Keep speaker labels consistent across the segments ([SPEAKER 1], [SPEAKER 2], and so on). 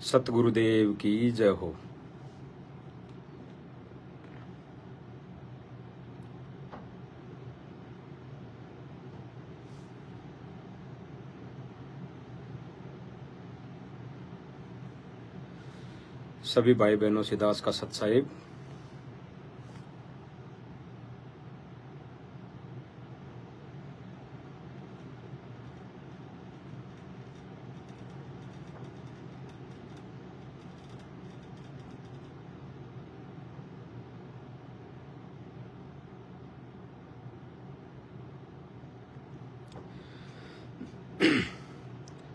[SPEAKER 1] सतगुरुदेव की जय हो। सभी भाई बहनों से दास का सत साहिब।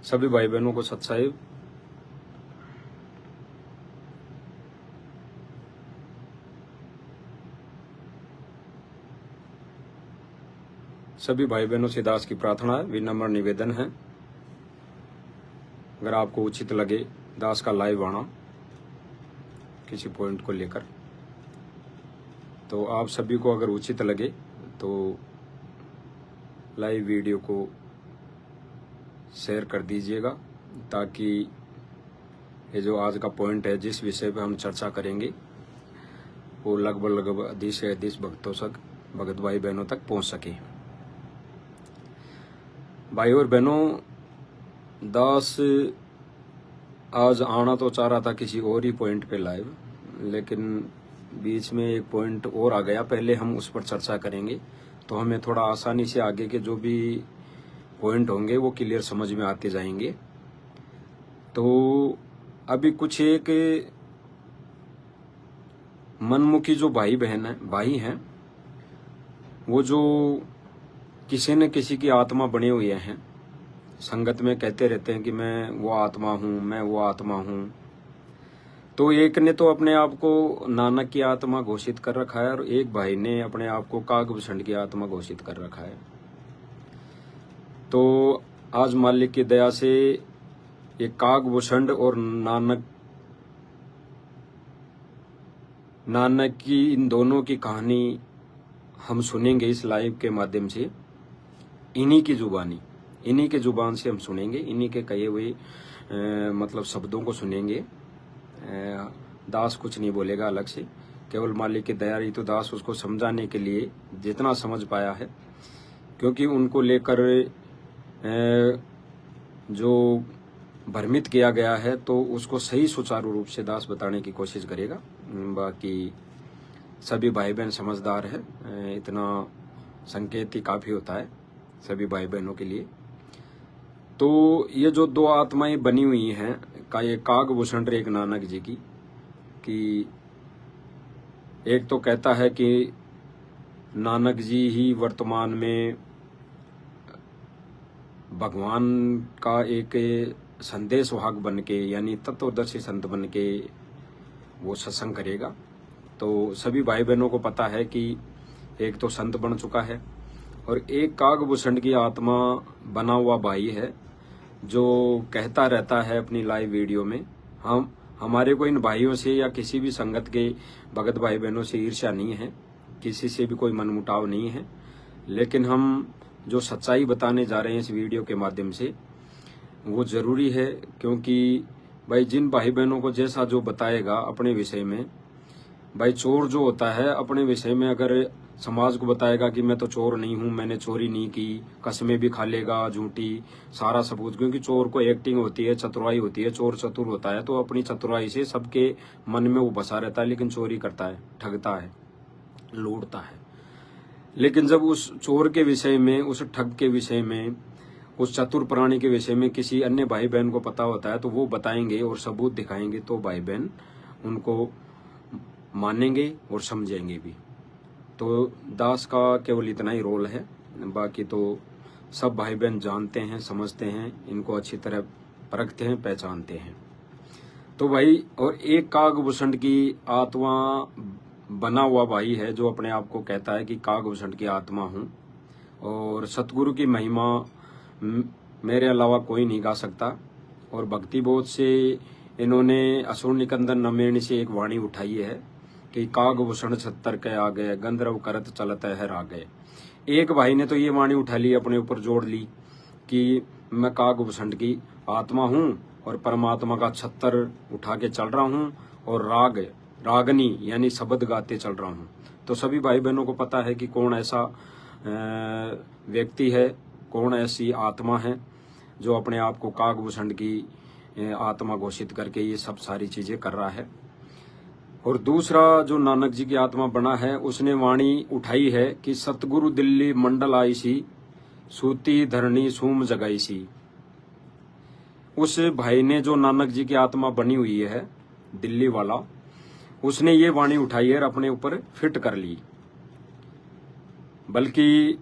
[SPEAKER 1] सभी भाई बहनों को सत साहिब। सभी भाई बहनों से दास की प्रार्थना है, विनम्र निवेदन है, अगर आपको उचित लगे दास का लाइव आना किसी पॉइंट को लेकर, तो आप सभी को अगर उचित लगे तो लाइव वीडियो को शेयर कर दीजिएगा, ताकि ये जो आज का पॉइंट है, जिस विषय पे हम चर्चा करेंगे, वो लगभग अधिक से अधिक भगत भाई बहनों तक पहुंच सके। भाई और बहनों, दास आज आना तो चाह रहा था किसी और ही पॉइंट पे लाइव, लेकिन बीच में एक पॉइंट और आ गया। पहले हम उस पर चर्चा करेंगे तो हमें थोड़ा आसानी से आगे के जो भी पॉइंट होंगे वो क्लियर समझ में आते जाएंगे। तो अभी कुछ एक मनमुखी जो भाई हैं, वो जो किसी न किसी की आत्मा बने हुए हैं, संगत में कहते रहते हैं कि मैं वो आत्मा हूँ, मैं वो आत्मा हूँ। तो एक ने तो अपने आप को नानक की आत्मा घोषित कर रखा है, और एक भाई ने अपने आप को कागभूषण की आत्मा घोषित कर रखा है। तो आज मालिक की दया से ये कागभूषण और नानक की इन दोनों की कहानी हम सुनेंगे इस लाइव के माध्यम से। इन्हीं की जुबान से हम सुनेंगे, इन्हीं के कहे हुए मतलब शब्दों को सुनेंगे। दास कुछ नहीं बोलेगा अलग से, केवल मालिक की दया रही तो दास उसको समझाने के लिए जितना समझ पाया है, क्योंकि उनको लेकर जो भ्रमित किया गया है तो उसको सही सुचारू रूप से दास बताने की कोशिश करेगा। बाकी सभी भाई बहन समझदार है, इतना संकेत ही काफी होता है सभी भाई बहनों के लिए। तो ये जो दो आत्माएं बनी हुई हैं, का ये कागभूषण एक नानक जी की, कि एक तो कहता है कि नानक जी ही वर्तमान में भगवान का एक संदेश वाहक बन के, यानी तत्वदर्शी संत बन के वो सत्संग करेगा। तो सभी भाई बहनों को पता है कि एक तो संत बन चुका है और एक कागभूषण की आत्मा बना हुआ भाई है, जो कहता रहता है अपनी लाइव वीडियो में, हमारे को इन भाइयों से या किसी भी संगत के भगत भाई बहनों से ईर्ष्या नहीं है, किसी से भी कोई मनमुटाव नहीं है, लेकिन हम जो सच्चाई बताने जा रहे हैं इस वीडियो के माध्यम से वो जरूरी है। क्योंकि भाई जिन भाई बहनों को जैसा जो बताएगा अपने विषय में, भाई चोर जो होता है अपने विषय में अगर समाज को बताएगा कि मैं तो चोर नहीं हूं, मैंने चोरी नहीं की, कस्में भी खा लेगा झूठी, सारा सबूत, क्योंकि चोर को एक्टिंग होती है, चतुराई होती है, चोर चतुर होता है, तो अपनी चतुराई से सबके मन में वो बसा रहता है, लेकिन चोरी करता है, ठगता है, लूटता है। लेकिन जब उस चोर के विषय में, उस ठग के विषय में, उस चतुर प्राणी के विषय में किसी अन्य भाई बहन को पता होता है तो वो बताएंगे और सबूत दिखाएंगे, तो भाई बहन उनको मानेंगे और समझेंगे भी। तो दास का केवल इतना ही रोल है, बाकी तो सब भाई बहन जानते हैं, समझते हैं, इनको अच्छी तरह परखते हैं, पहचानते हैं। तो भाई और एक कागभूषण की आत्मा बना हुआ भाई है जो अपने आप को कहता है कि कागभूषण की आत्मा हूँ, और सतगुरु की महिमा मेरे अलावा कोई नहीं गा सकता। और भक्ति बोध से इन्होंने असुर निकंदन नमेण से एक वाणी उठाई है कि कागभूषण 76 के आ गए, गंधर्व करत चलत है आ गए। एक भाई ने तो ये वाणी उठा ली, अपने ऊपर जोड़ ली कि मैं कागभूषण की आत्मा हूँ और परमात्मा का छत्तर उठा के चल रहा हूँ और रागनी यानी शब्द गाते चल रहा हूँ। तो सभी भाई बहनों को पता है कि कौन ऐसा व्यक्ति है, कौन ऐसी आत्मा है जो अपने आप को कागभूषण की आत्मा घोषित करके ये सब सारी चीजें कर रहा है। और दूसरा जो नानक जी की आत्मा बना है, उसने वाणी उठाई है कि सतगुरु दिल्ली मंडल आई सी, सूती धरणी सूम जगाई सी। उस भाई ने जो नानक जी की आत्मा बनी हुई है, दिल्ली वाला, उसने ये वाणी उठाई है और अपने ऊपर फिट कर ली। बल्कि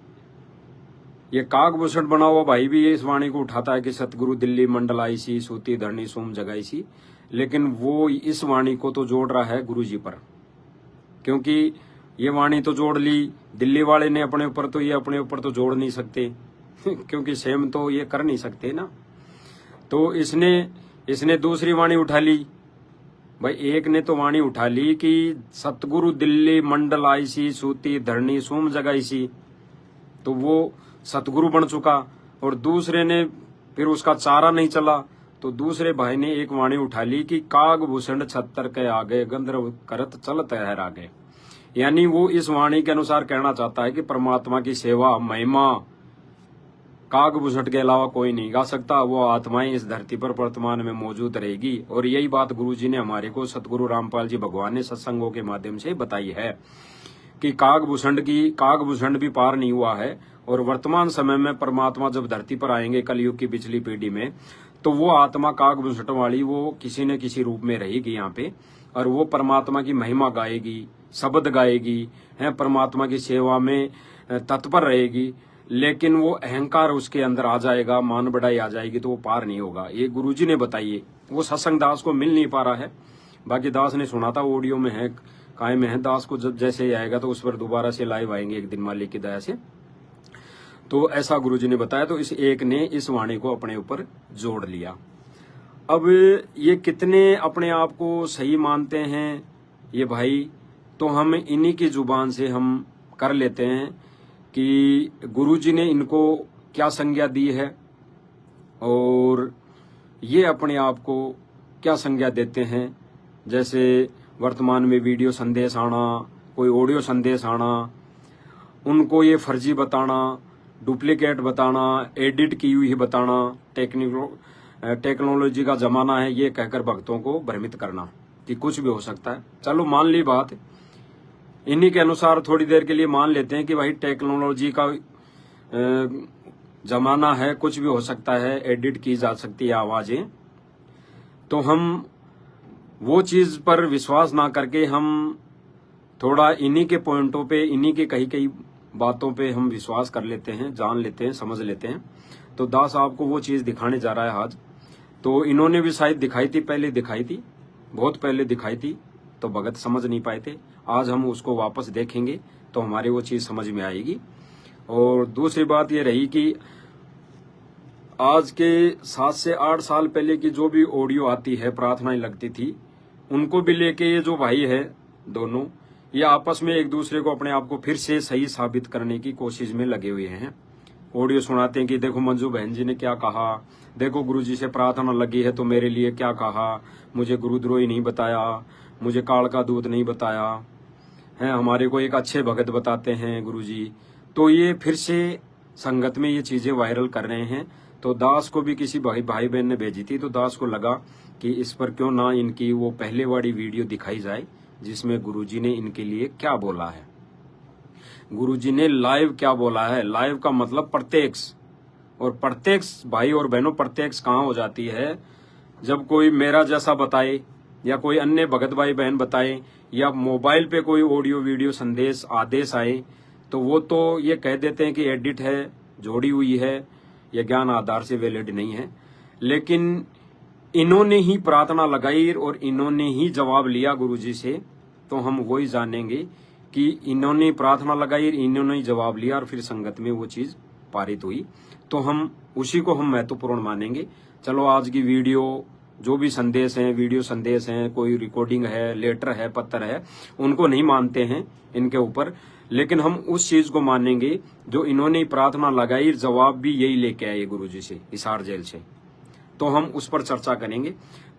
[SPEAKER 1] ये कागभूषण बना हुआ भाई भी ये इस वाणी को उठाता है कि सतगुरु दिल्ली मंडल आई सी, सूती धरणी सूम जगाई सी, लेकिन वो इस वाणी को तो जोड़ रहा है गुरु जी पर, क्योंकि ये वाणी तो जोड़ ली दिल्ली वाले ने अपने ऊपर, तो ये अपने ऊपर तो जोड़ नहीं सकते क्योंकि सेम तो ये कर नहीं सकते ना। तो इसने दूसरी वाणी उठा ली। भाई एक ने तो वाणी उठा ली कि सतगुरु दिल्ली मंडल आई सी, सूती धरणी सूम जगाई सी, तो वो सतगुरु बन चुका। और दूसरे ने फिर उसका चारा नहीं चला, तो दूसरे भाई ने एक वाणी उठा ली कि कागभूषण छत्तर के आगे गंधर्व करत चलत है आगे। यानी वो इस वाणी के अनुसार कहना चाहता है कि परमात्मा की सेवा महिमा कागभूषण के अलावा कोई नहीं गा सकता। वो आत्माएं इस धरती पर वर्तमान में मौजूद रहेगी। और यही बात गुरुजी ने हमारे को, सतगुरु रामपाल जी भगवान ने सत्संगों के माध्यम से बताई है कि कागभूषण भी पार नहीं हुआ है। और वर्तमान समय में परमात्मा जब धरती पर आएंगे कलयुग की पिछली पीढ़ी में, तो वो आत्मा कागभूषण वाली वो किसी न किसी रूप में रहेगी यहाँ पे, और वो परमात्मा की महिमा गाएगी, शब्द गाएगी, है परमात्मा की सेवा में तत्पर रहेगी। लेकिन वो अहंकार उसके अंदर आ जाएगा, मान बढ़ाई आ जाएगी, तो वो पार नहीं होगा। ये गुरुजी ने बताइए। वो सत्संग दास को मिल नहीं पा रहा है। बाकी दास ने सुना था, ऑडियो में है, कायम है। दास को जब जैसे ही आएगा तो उस पर दोबारा से लाइव आएंगे एक दिन मालिक की दया से। तो ऐसा गुरुजी ने बताया। तो इस एक ने इस वाणी को अपने ऊपर जोड़ लिया। अब ये कितने अपने आप को सही मानते हैं ये भाई, तो हम इन्हीं की जुबान से हम कर लेते हैं कि गुरुजी ने इनको क्या संज्ञा दी है और ये अपने आप को क्या संज्ञा देते हैं। जैसे वर्तमान में वीडियो संदेश आना, कोई ऑडियो संदेश आना, उनको ये फर्जी बताना, डुप्लीकेट बताना, एडिट की हुई बताना, टेक्नोलॉजी का जमाना है ये कहकर भक्तों को भ्रमित करना कि कुछ भी हो सकता है। चलो मान ली बात, इन्हीं के अनुसार थोड़ी देर के लिए मान लेते हैं कि भाई टेक्नोलॉजी का जमाना है, कुछ भी हो सकता है, एडिट की जा सकती है आवाजें। तो हम वो चीज पर विश्वास ना करके हम थोड़ा इन्हीं के पॉइंटों पे, इन्हीं के कई बातों पे हम विश्वास कर लेते हैं, जान लेते हैं, समझ लेते हैं। तो दास आपको वो चीज दिखाने जा रहा है आज। तो इन्होंने भी शायद दिखाई थी, पहले दिखाई थी, बहुत पहले दिखाई थी, तो भगत समझ नहीं पाए थे। आज हम उसको वापस देखेंगे तो हमारे वो चीज समझ में आएगी। और दूसरी बात ये रही कि आज के 7 से 8 साल पहले की जो भी ऑडियो आती है, प्रार्थनाएं लगती थी, उनको भी लेके ये जो भाई है दोनों, ये आपस में एक दूसरे को अपने आप को फिर से सही साबित करने की कोशिश में लगे हुए हैं। ऑडियो सुनाते हैं कि देखो मंजू बहन जी ने क्या कहा, देखो गुरुजी से प्रार्थना लगी है तो मेरे लिए क्या कहा, मुझे गुरुद्रोही नहीं बताया, मुझे काल का दूत नहीं बताया है, हमारे को एक अच्छे भगत बताते हैं गुरुजी। तो ये फिर से संगत में ये चीजें वायरल कर रहे हैं। तो दास को भी किसी भाई बहन ने भेजी थी, तो दास को लगा कि इस पर क्यों ना इनकी वो पहले वाली वीडियो दिखाई जाए जिसमें गुरुजी ने इनके लिए क्या बोला है, गुरुजी ने लाइव क्या बोला है। लाइव का मतलब प्रत्यक्ष, और प्रत्यक्ष भाई और बहनों प्रत्यक्ष कहाँ हो जाती है, जब कोई मेरा जैसा बताए या कोई अन्य भगत भाई बहन बताए या मोबाइल पे कोई ऑडियो वीडियो संदेश आदेश आए, तो वो तो ये कह देते हैं कि एडिट है, जोड़ी हुई है, या ज्ञान आधार से वैलिड नहीं है। लेकिन इन्होंने ही प्रार्थना लगाई और इन्होंने ही जवाब लिया गुरुजी से, तो हम वही जानेंगे कि इन्होंने प्रार्थना लगाई, इन्होंने ही जवाब लिया और फिर संगत में वो चीज पारित हुई। तो हम उसी को हम महत्वपूर्ण मानेंगे। चलो आज की वीडियो जो भी संदेश हैं, वीडियो संदेश हैं, कोई रिकॉर्डिंग है, लेटर है, पत्र है, उनको नहीं मानते हैं इनके ऊपर। लेकिन हम उस चीज को मानेंगे जो इन्होंने प्रार्थना लगाई, जवाब भी यही लेके आए गुरुजी से हिसार जेल से। तो हम उस पर चर्चा करेंगे।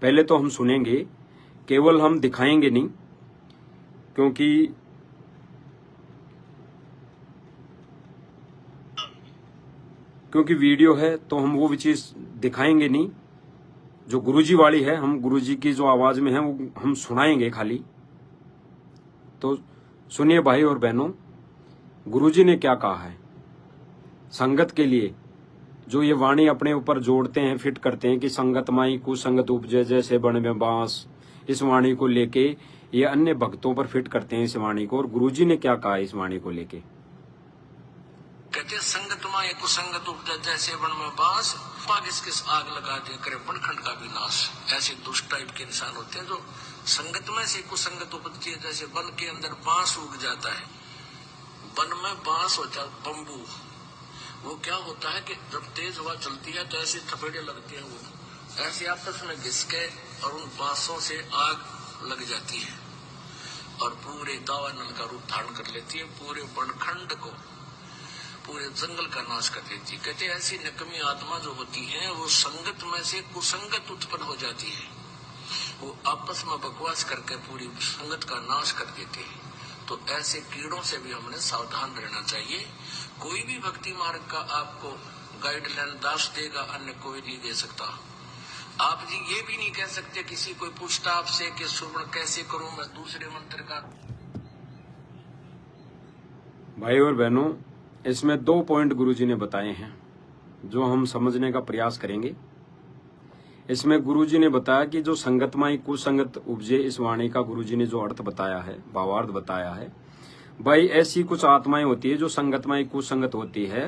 [SPEAKER 1] पहले तो हम सुनेंगे, केवल हम दिखाएंगे नहीं, क्योंकि वीडियो है तो हम वो भी चीज दिखाएंगे नहीं जो गुरुजी वाली है। हम गुरुजी की जो आवाज में है वो हम सुनाएंगे खाली। तो सुनिए भाई और बहनों, गुरुजी ने क्या कहा है संगत के लिए। जो ये वाणी अपने ऊपर जोड़ते हैं, फिट करते हैं कि संगत माई कुसंगत उपजे जैसे बन में बांस, इस वाणी को लेके ये अन्य भक्तों पर फिट करते हैं इस वाणी को। और गुरुजी ने क्या कहा इस वाणी को लेके,
[SPEAKER 2] कहते संगत माई कुसंगत उपजे जैसे बन में बांस, पाग इसके आग लगा दे करे बनखंड का विनाश। ऐसे दुष्ट टाइप के इंसान होते हैं जो संगत में से कुसंगत उपजती है। जैसे वन के अंदर बांस उग जाता है, वन में बांस होता है बम्बू, वो क्या होता है कि जब तेज हवा चलती है तो ऐसे थपेड़े लगते हैं, वो ऐसे आपस में घिसके और उन बांसों से आग लग जाती है और पूरे दावानल का रूप धारण कर लेती है, पूरे वनखंड को, पूरे जंगल का नाश कर देती है। कहते ऐसी नकमी आत्मा जो होती है वो संगत में से कुसंगत उत्पन्न हो जाती है, वो आपस में बकवास करके पूरी संगत का नाश कर देते हैं। तो ऐसे कीड़ों से भी हमने सावधान रहना चाहिए। कोई भी भक्ति मार्ग का आपको गाइडलाइन दास देगा, अन्य कोई नहीं दे सकता। आप जी ये भी नहीं कह सकते, किसी कोई पूछता आपसे कि श्रवण कैसे करूं मैं दूसरे मंत्र का।
[SPEAKER 1] भाई और बहनों, इसमें 2 पॉइंट गुरुजी ने बताए हैं जो हम समझने का प्रयास करेंगे। इसमें गुरुजी ने बताया कि जो संगतमाई कुसंगत उपजे, इस वाणी का गुरुजी ने जो अर्थ बताया है, भावार्थ बताया है, भाई ऐसी कुछ आत्माएं होती है जो संगतमाई कुसंगत होती है,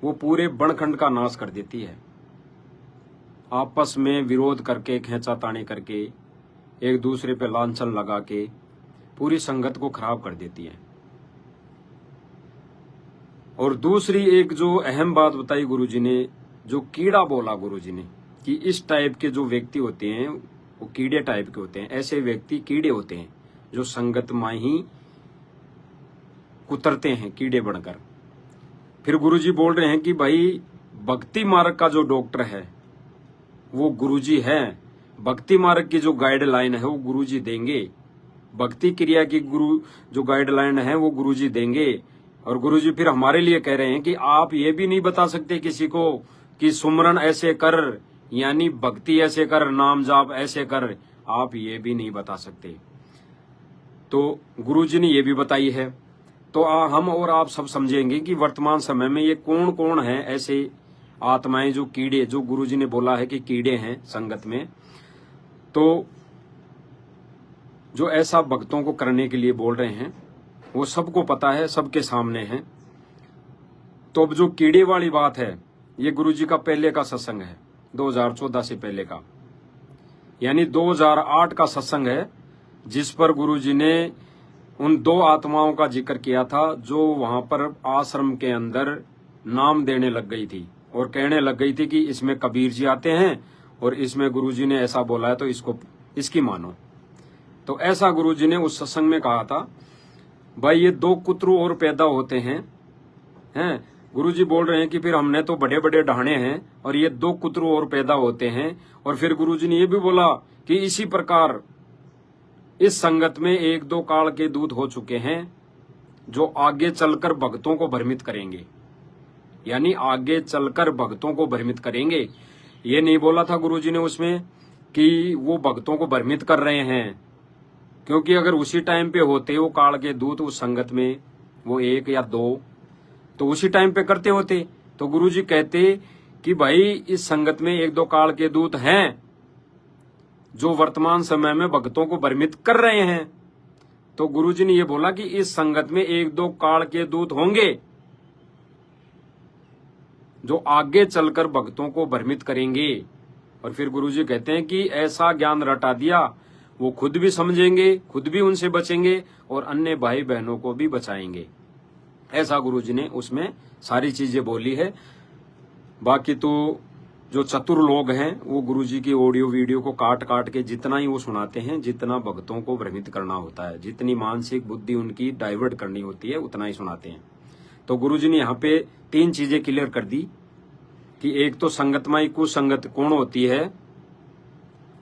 [SPEAKER 1] वो पूरे बनखंड का नाश कर देती है। आपस में विरोध करके, खींचातानी करके, एक दूसरे पे लांछन लगा के पूरी संगत को खराब कर देती है। और दूसरी एक जो अहम बात बताई गुरुजी ने, जो कीड़ा बोला गुरुजी ने कि इस टाइप के जो व्यक्ति होते हैं वो कीड़े टाइप के होते हैं। ऐसे व्यक्ति कीड़े होते हैं जो संगत में ही कुतरते हैं कीड़े बनकर। फिर गुरुजी बोल रहे हैं कि भाई भक्ति मार्ग का जो डॉक्टर है वो गुरुजी है, भक्ति मार्ग की जो गाइडलाइन है वो गुरुजी देंगे, भक्ति क्रिया की जो गाइडलाइन है वो गुरुजी देंगे। और गुरुजी फिर हमारे लिए कह रहे हैं कि आप ये भी नहीं बता सकते किसी को कि सुमरन ऐसे कर, यानी भक्ति ऐसे कर, नाम जाप ऐसे कर, आप ये भी नहीं बता सकते। तो गुरुजी ने ये भी बताई है। तो हम और आप सब समझेंगे कि वर्तमान समय में ये कौन कौन है ऐसे आत्माएं जो कीड़े, जो गुरुजी ने बोला है कि कीड़े हैं संगत में, तो जो ऐसा भक्तों को करने के लिए बोल रहे हैं वो सबको पता है, सबके सामने है। तो अब जो कीड़े वाली बात है ये गुरुजी का पहले का सत्संग है, 2014 से पहले का, यानी 2008 का सत्संग है, जिस पर गुरुजी ने उन 2 आत्माओं का जिक्र किया था जो वहां पर आश्रम के अंदर नाम देने लग गई थी और कहने लग गई थी कि इसमें कबीर जी आते हैं और इसमें गुरुजी ने ऐसा बोला है तो इसकी मानो। तो ऐसा गुरुजी ने उस सत्संग में कहा था। भाई ये 2 कुतरू और पैदा होते हैं गुरुजी बोल रहे हैं कि फिर हमने तो बड़े बड़े ढाणे हैं और ये 2 कुतरू और पैदा होते हैं। और फिर गुरुजी ने ये भी बोला कि इसी प्रकार इस संगत में 1-2 काल के दूत हो चुके हैं जो आगे चलकर भक्तों को भ्रमित करेंगे, यानी आगे चलकर भक्तों को भ्रमित करेंगे। ये नहीं बोला था गुरुजी ने उसमें कि वो भक्तों को भ्रमित कर रहे हैं, क्योंकि अगर उसी टाइम पे होते वो काल के दूत उस संगत में, वो 1 या 2, तो उसी टाइम पे करते होते। तो गुरुजी कहते कि भाई इस संगत में 1-2 काल के दूत हैं जो वर्तमान समय में भक्तों को भ्रमित कर रहे हैं। तो गुरुजी ने ये बोला कि इस संगत में 1-2 काल के दूत होंगे जो आगे चलकर भक्तों को भ्रमित करेंगे। और फिर गुरुजी कहते हैं कि ऐसा ज्ञान रटा दिया वो खुद भी समझेंगे, खुद भी उनसे बचेंगे और अन्य भाई बहनों को भी बचाएंगे। ऐसा गुरुजी ने उसमें सारी चीजें बोली है। बाकी तो जो चतुर लोग हैं वो गुरुजी की ऑडियो वीडियो को काट काट के जितना ही वो सुनाते हैं, जितना भक्तों को भ्रमित करना होता है, जितनी मानसिक बुद्धि उनकी डाइवर्ट करनी होती है, उतना ही सुनाते हैं। तो गुरुजी ने यहाँ पे 3 चीजें क्लियर कर दी कि एक तो संगतमय कुसंगत कौन होती है,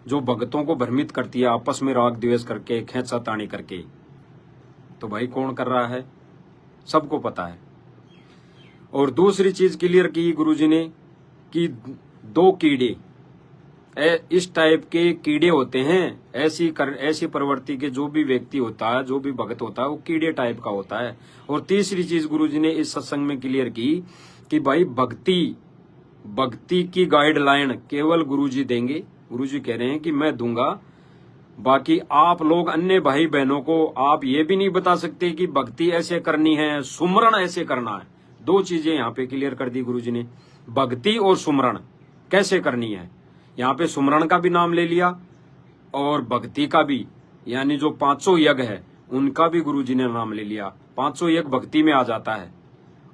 [SPEAKER 1] जो भक्तों को भ्रमित करती है, आपस में राग द्वेष करके, खींचातानी करके। तो भाई कौन कर रहा है, सबको पता है। और दूसरी चीज क्लियर की गुरुजी ने कि 2 कीड़े, इस टाइप के कीड़े होते हैं, ऐसी प्रवृत्ति के जो भी व्यक्ति होता है, जो भी भक्त होता है, वो कीड़े टाइप का होता है। और तीसरी चीज गुरुजी ने इस सत्संग में क्लियर की कि भाई भक्ति की गाइडलाइन केवल गुरुजी देंगे। गुरुजी कह रहे हैं कि मैं दूंगा, बाकी आप लोग अन्य भाई बहनों को आप ये भी नहीं बता सकते कि भक्ति ऐसे करनी है, सुमरण ऐसे करना है। 2 चीजें यहाँ पे क्लियर कर दी गुरुजी ने, भक्ति और सुमरण कैसे करनी है। यहाँ पे सुमरण का भी नाम ले लिया और भक्ति का भी, यानी जो 500 यज्ञ है उनका भी गुरुजी ने नाम ले लिया। 500 यज्ञ भक्ति में आ जाता है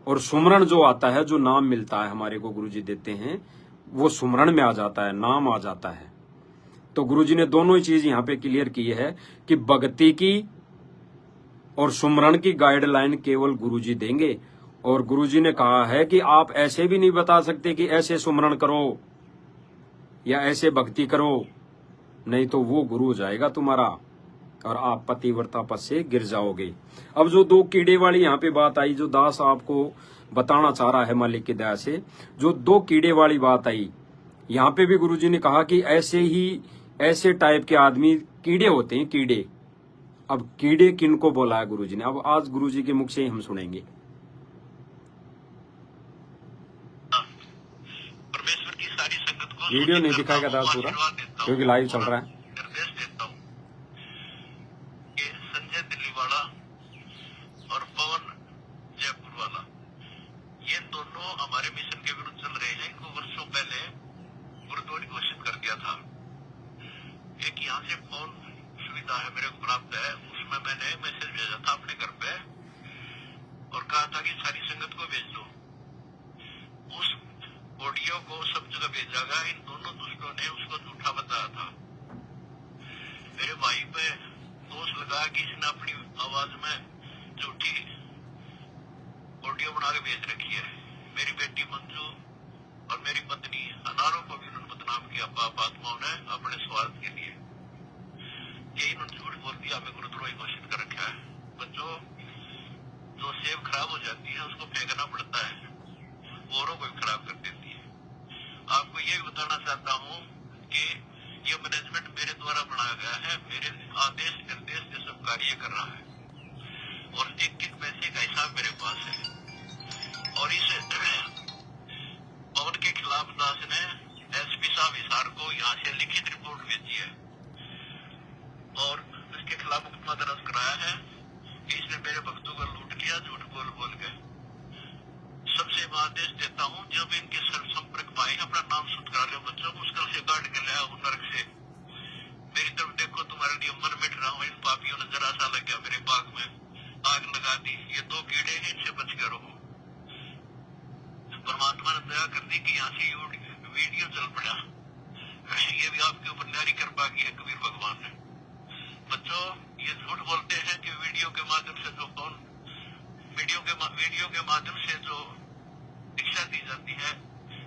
[SPEAKER 1] और सुमरण जो आता है, जो नाम मिलता है हमारे को गुरुजी देते हैं, वो सुमरण में आ जाता है, नाम आ जाता है। तो गुरुजी ने दोनों ही चीज यहाँ पे क्लियर की है कि भक्ति की और सुमरण की गाइडलाइन केवल गुरुजी देंगे। और गुरुजी ने कहा है कि आप ऐसे भी नहीं बता सकते कि ऐसे सुमरण करो या ऐसे भक्ति करो, नहीं तो वो गुरु हो जाएगा तुम्हारा और आप पतिव्रता पद से गिर जाओगे। अब जो 2 कीड़े वाली यहाँ पे बात आई, जो दास आपको बताना चाह रहा है मालिक की दया से, जो 2 कीड़े वाली बात आई, यहाँ पे भी गुरुजी ने कहा कि ऐसे टाइप के आदमी कीड़े होते हैं, कीड़े। अब कीड़े किनको बोला है गुरुजी ने, अब आज गुरुजी के मुख से ही हम सुनेंगे।
[SPEAKER 3] परमेश्वर की सारी संगत को
[SPEAKER 1] वीडियो नहीं दिखाएगा दास पूरा, क्योंकि लाइव चल रहा है।
[SPEAKER 3] निर्देश देता हूँ कि संजय दिल्ली वाला और पवन जयपुर वाला, ये दोनों हमारे मिशन के विरुद्ध चल रहे हैं। इनको वर्षों पहले गुरुद्वारा घोषित कर दिया था। एक यहाँ से फोन सुविधा है मेरे को प्राप्त है, उसमें मैंने मैसेज भेजा था अपने घर पे और कहा था कि सारी संगत को भेज दो। उस ऑडियो को सब जगह भेजा गया। इन दोनों दुष्टों ने उसको झूठा बताया था। मेरे भाई पे दोष लगा कि इसने अपनी आवाज में झूठी ऑडियो बना के भेज रखी है। मेरी बेटी मंजू और मेरी पत्नी अनारों को भी उन्होंने बदनाम किया पाप आत्माओं ने अपने स्वार्थ के लिए। ये इन्होंने झूठ बोल दिया, हमें गुरुद्रोही घोषित कर रखा है। बच्चों, जो सेब खराब हो जाती है उसको फेंकना पड़ता है, औरों को भी खराब कर देती है। आपको ये भी बताना चाहता हूँ कि ये मैनेजमेंट मेरे द्वारा बनाया गया है, मेरे आदेश निर्देश से सब कार्य कर रहा है और एक पैसे का हिसाब मेरे पास है। और इस पवन के खिलाफ दास ने एसपी साहब हिसार को यहाँ से लिखित रिपोर्ट भेजी है और इसके खिलाफ मुकदमा दर्ज कराया है कि इसने मेरे भक्तों को लूट लिया झूठ बोल के। सबसे मैं आदेश देता हूँ, जब इनके संपर्क पाए अपना नाम शुद्ध करा लो। बच्चों, मुश्किल से काट के ले आओ नरक से। मेरी तरफ देखो, तुम्हारे लिए मन मिट रहा हूँ। इन पापियों ने जरा सा लग गया मेरे बाग में, आग लगा दी। ये 2 कीड़े हैं, इनसे बच के रहो। परमात्मा ने दया कर दी कि यहाँ से वीडियो चल पड़ा। ये भी आपके ऊपर न्यारी कृपा की है कबीर भगवान ने। बच्चों, ये झूठ बोलते हैं कि वीडियो के माध्यम से जो वीडियो के माध्यम से जो शिक्षा दी जाती है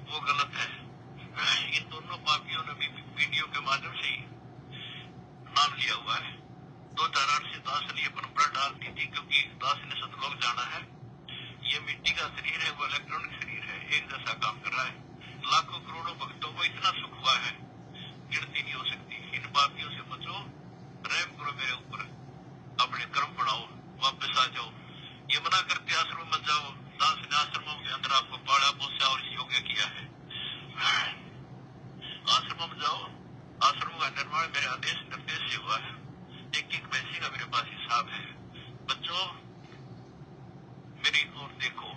[SPEAKER 3] वो गलत है। इन दोनों पापियों ने भी वीडियो के माध्यम से ही नाम लिया हुआ है। 2008 से दास ने ये परंपरा डाल दी थी, क्योंकि दास ने सतलोक जाना है। ये मिट्टी का शरीर है, वो इलेक्ट्रॉनिक शरीर है, एक जैसा काम कर रहा है। लाखों करोड़ों भक्तों को इतना सुख हुआ है, गिनती नहीं हो सकती। इन पापियों से बचो, रहम करो मेरे ऊपर, अपने कर्म बढ़ाओ, वापस आ जाओ। ये मना करते आश्रम मत जाओ। दास ने आश्रमों के अंदर आपको पाला पोसा और योग्य किया है। आश्रमों में जाओ। आश्रमों का निर्माण मेरे आदेश निर्देश से हुआ है। एक पैसे का मेरे पास हिसाब है। बच्चों, मेरी ओर देखो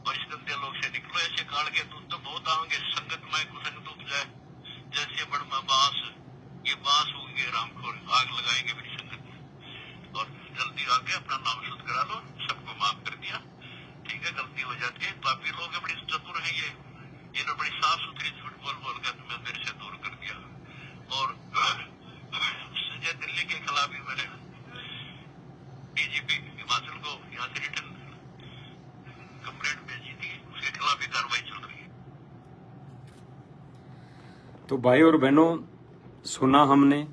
[SPEAKER 3] और इस गंदे लोग से निकलो। ऐसे काल के दूध तो बहुत आएंगे, संगत में कुसंगत उपजाए जैसे बड़ में बांस। ये बांस होंगे रामखोर, आग लगाएंगे मेरी संगत में। और जल्दी आके अपना नाम शुद्ध करा लो, सबको माफ कर दिया। ठीक है, गलती हो जाती है। पापी लोग बड़ी चतुर है, इन्होंने बड़ी साफ सुथरी झूठ बोल बोल कर मैं मेरे से दूर कर दिया। और संजय दिल्ली के खिलाफ भी मैंने डीजीपी हिमाचल को यहाँ से रिटर्न कंप्लेंट भेजी थी, उसके खिलाफ भी कार्रवाई चल रही है।
[SPEAKER 1] तो भाई और बहनों, सुना हमने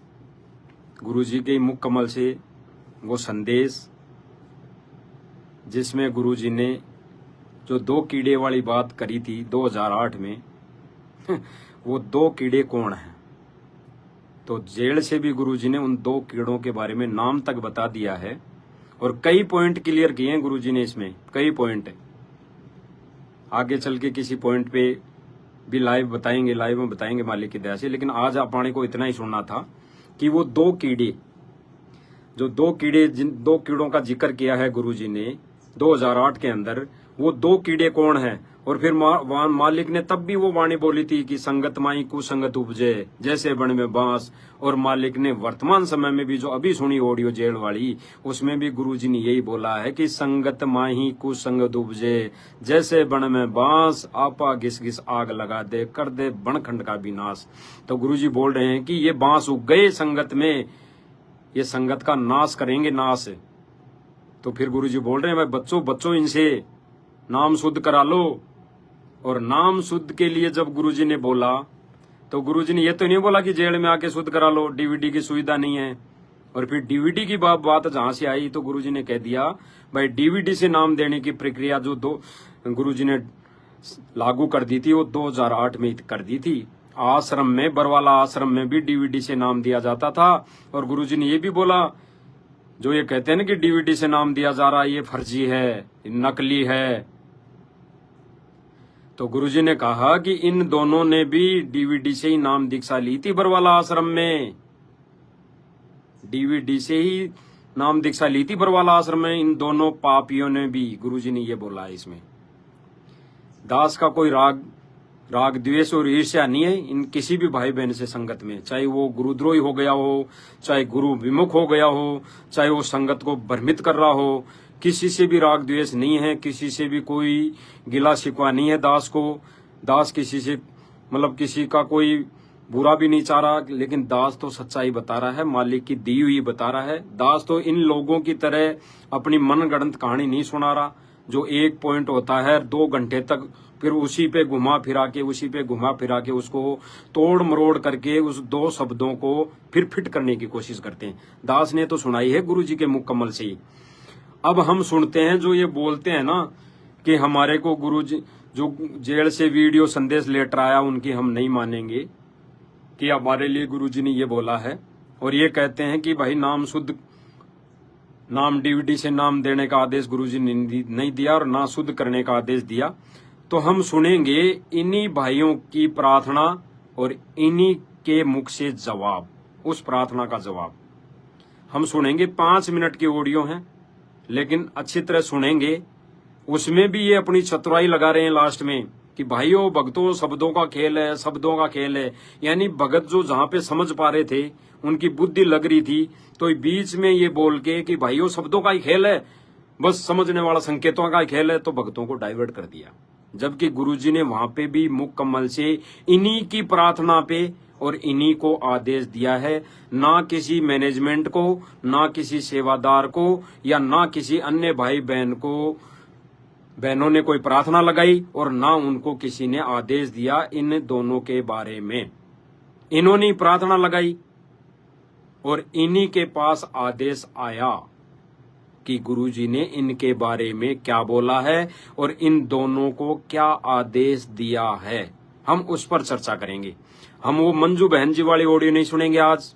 [SPEAKER 1] गुरुजी के मुख कमल से वो संदेश, जिसमें गुरुजी ने जो 2 कीड़े वाली बात करी थी 2008 में वो 2 कीड़े कौन हैं। तो जेल से भी गुरुजी ने उन 2 कीड़ों के बारे में नाम तक बता दिया है और कई पॉइंट क्लियर किए हैं गुरुजी ने इसमें, कई पॉइंट। आगे चल के किसी पॉइंट पे भी लाइव में बताएंगे मालिक की दया से, लेकिन आज अपने को इतना ही सुनना था कि वो 2 कीड़े, जो 2 कीड़े, जिन 2 कीड़ों का जिक्र किया है गुरुजी ने 2008 के अंदर, वो 2 कीड़े कौन हैं। और फिर मालिक ने तब भी वो वाणी बोली थी कि संगत माई कुसंगत उपजे जैसे बन में बांस। और मालिक ने वर्तमान समय में भी जो अभी सुनी ऑडियो जेल वाली, उसमें भी गुरुजी ने यही बोला है कि संगत माही कुसंगत उपजे जैसे बन में बांस, आपा घिस घिस आग लगा दे कर दे बनखंड का विनाश। तो गुरुजी बोल रहे हैं कि ये बांस उग गए संगत में, ये संगत का नाश करेंगे, नाश। तो फिर गुरुजी बोल रहे हैं भाई बच्चों इनसे नाम शुद्ध करा लो। और नाम शुद्ध के लिए जब गुरुजी ने बोला, तो गुरुजी ने ये तो नहीं बोला कि जेल में आके शुद्ध करा लो, डीवीडी की सुविधा नहीं है। और फिर डीवीडी की बात जहां से आई तो गुरुजी ने कह दिया भाई डीवीडी से नाम देने की प्रक्रिया जो गुरुजी ने लागू कर दी थी वो 2008 में कर दी थी। आश्रम में, बरवाला आश्रम में भी डीवीडी से नाम दिया जाता था। और गुरुजी ने ये भी बोला, जो ये कहते हैं ना कि डीवीडी से नाम दिया जा रहा है, ये फर्जी है, नकली है। तो गुरुजी ने कहा कि इन दोनों ने भी डीवीडी से ही नाम दीक्षा ली थी बरवाला आश्रम में, डीवीडी से ही नाम दीक्षा ली थी बरवाला आश्रम में, इन दोनों पापियों ने भी। गुरुजी ने ये बोला है इसमें। दास का कोई राग द्वेष और ईर्ष्या नहीं है इन किसी भी भाई बहन से संगत में, चाहे वो गुरुद्रोही हो गया हो, चाहे गुरु विमुख हो गया हो, चाहे वो संगत को भ्रमित कर रहा हो, किसी से भी राग द्वेष नहीं है, किसी से भी कोई गिला शिकवा नहीं है दास को। दास किसी से किसी का कोई बुरा भी नहीं चाह रहा, लेकिन दास तो सच्चाई बता रहा है, मालिक की दी हुई बता रहा है। दास तो इन लोगों की तरह अपनी मनगढ़ंत कहानी नहीं सुना रहा, जो एक पॉइंट होता है 2 घंटे तक फिर उसी पे घुमा फिरा के उसको तोड़ मरोड़ करके उस 2 शब्दों को फिर फिट करने की कोशिश करते हैं। दास ने तो सुनाई है गुरुजी के मुख कमल से ही। अब हम सुनते हैं जो ये बोलते हैं ना कि हमारे को गुरुजी जो जेल से वीडियो संदेश लेटर आया उनकी हम नहीं मानेंगे, कि हमारे लिए गुरुजी ने ये बोला है। और ये कहते हैं कि भाई नाम शुद्ध, नाम डीवीडी से नाम देने का आदेश गुरुजी ने नहीं दिया और ना शुद्ध करने का आदेश दिया। तो हम सुनेंगे इन्हीं भाइयों की प्रार्थना और इन्हीं के मुख से जवाब, उस प्रार्थना का जवाब हम सुनेंगे। 5 मिनट की ऑडियो है, लेकिन अच्छी तरह सुनेंगे। उसमें भी ये अपनी चतुराई लगा रहे हैं लास्ट में कि भाइयों भक्तों शब्दों का खेल है, शब्दों का खेल है। यानी भगत जो जहां पे समझ पा रहे थे, उनकी बुद्धि लग रही थी, तो बीच में ये बोल के कि भाइयों शब्दों का ही खेल है, बस समझने वाला संकेतों का ही खेल है, तो भक्तों को डाइवर्ट कर दिया। जबकि गुरुजी ने वहां पे भी मुख कमल से इन्हीं की प्रार्थना पे और इन्हीं को आदेश दिया है, ना किसी मैनेजमेंट को, ना किसी सेवादार को, या ना किसी अन्य भाई बहनों ने कोई प्रार्थना लगाई, और ना उनको किसी ने आदेश दिया इन दोनों के बारे में। इन्होंने प्रार्थना लगाई और इन्हीं के पास आदेश आया कि गुरुजी ने इनके बारे में क्या बोला है और इन दोनों को क्या आदेश दिया है। हम उस पर चर्चा करेंगे। हम वो मंजू बहन जी वाली ऑडियो नहीं सुनेंगे आज,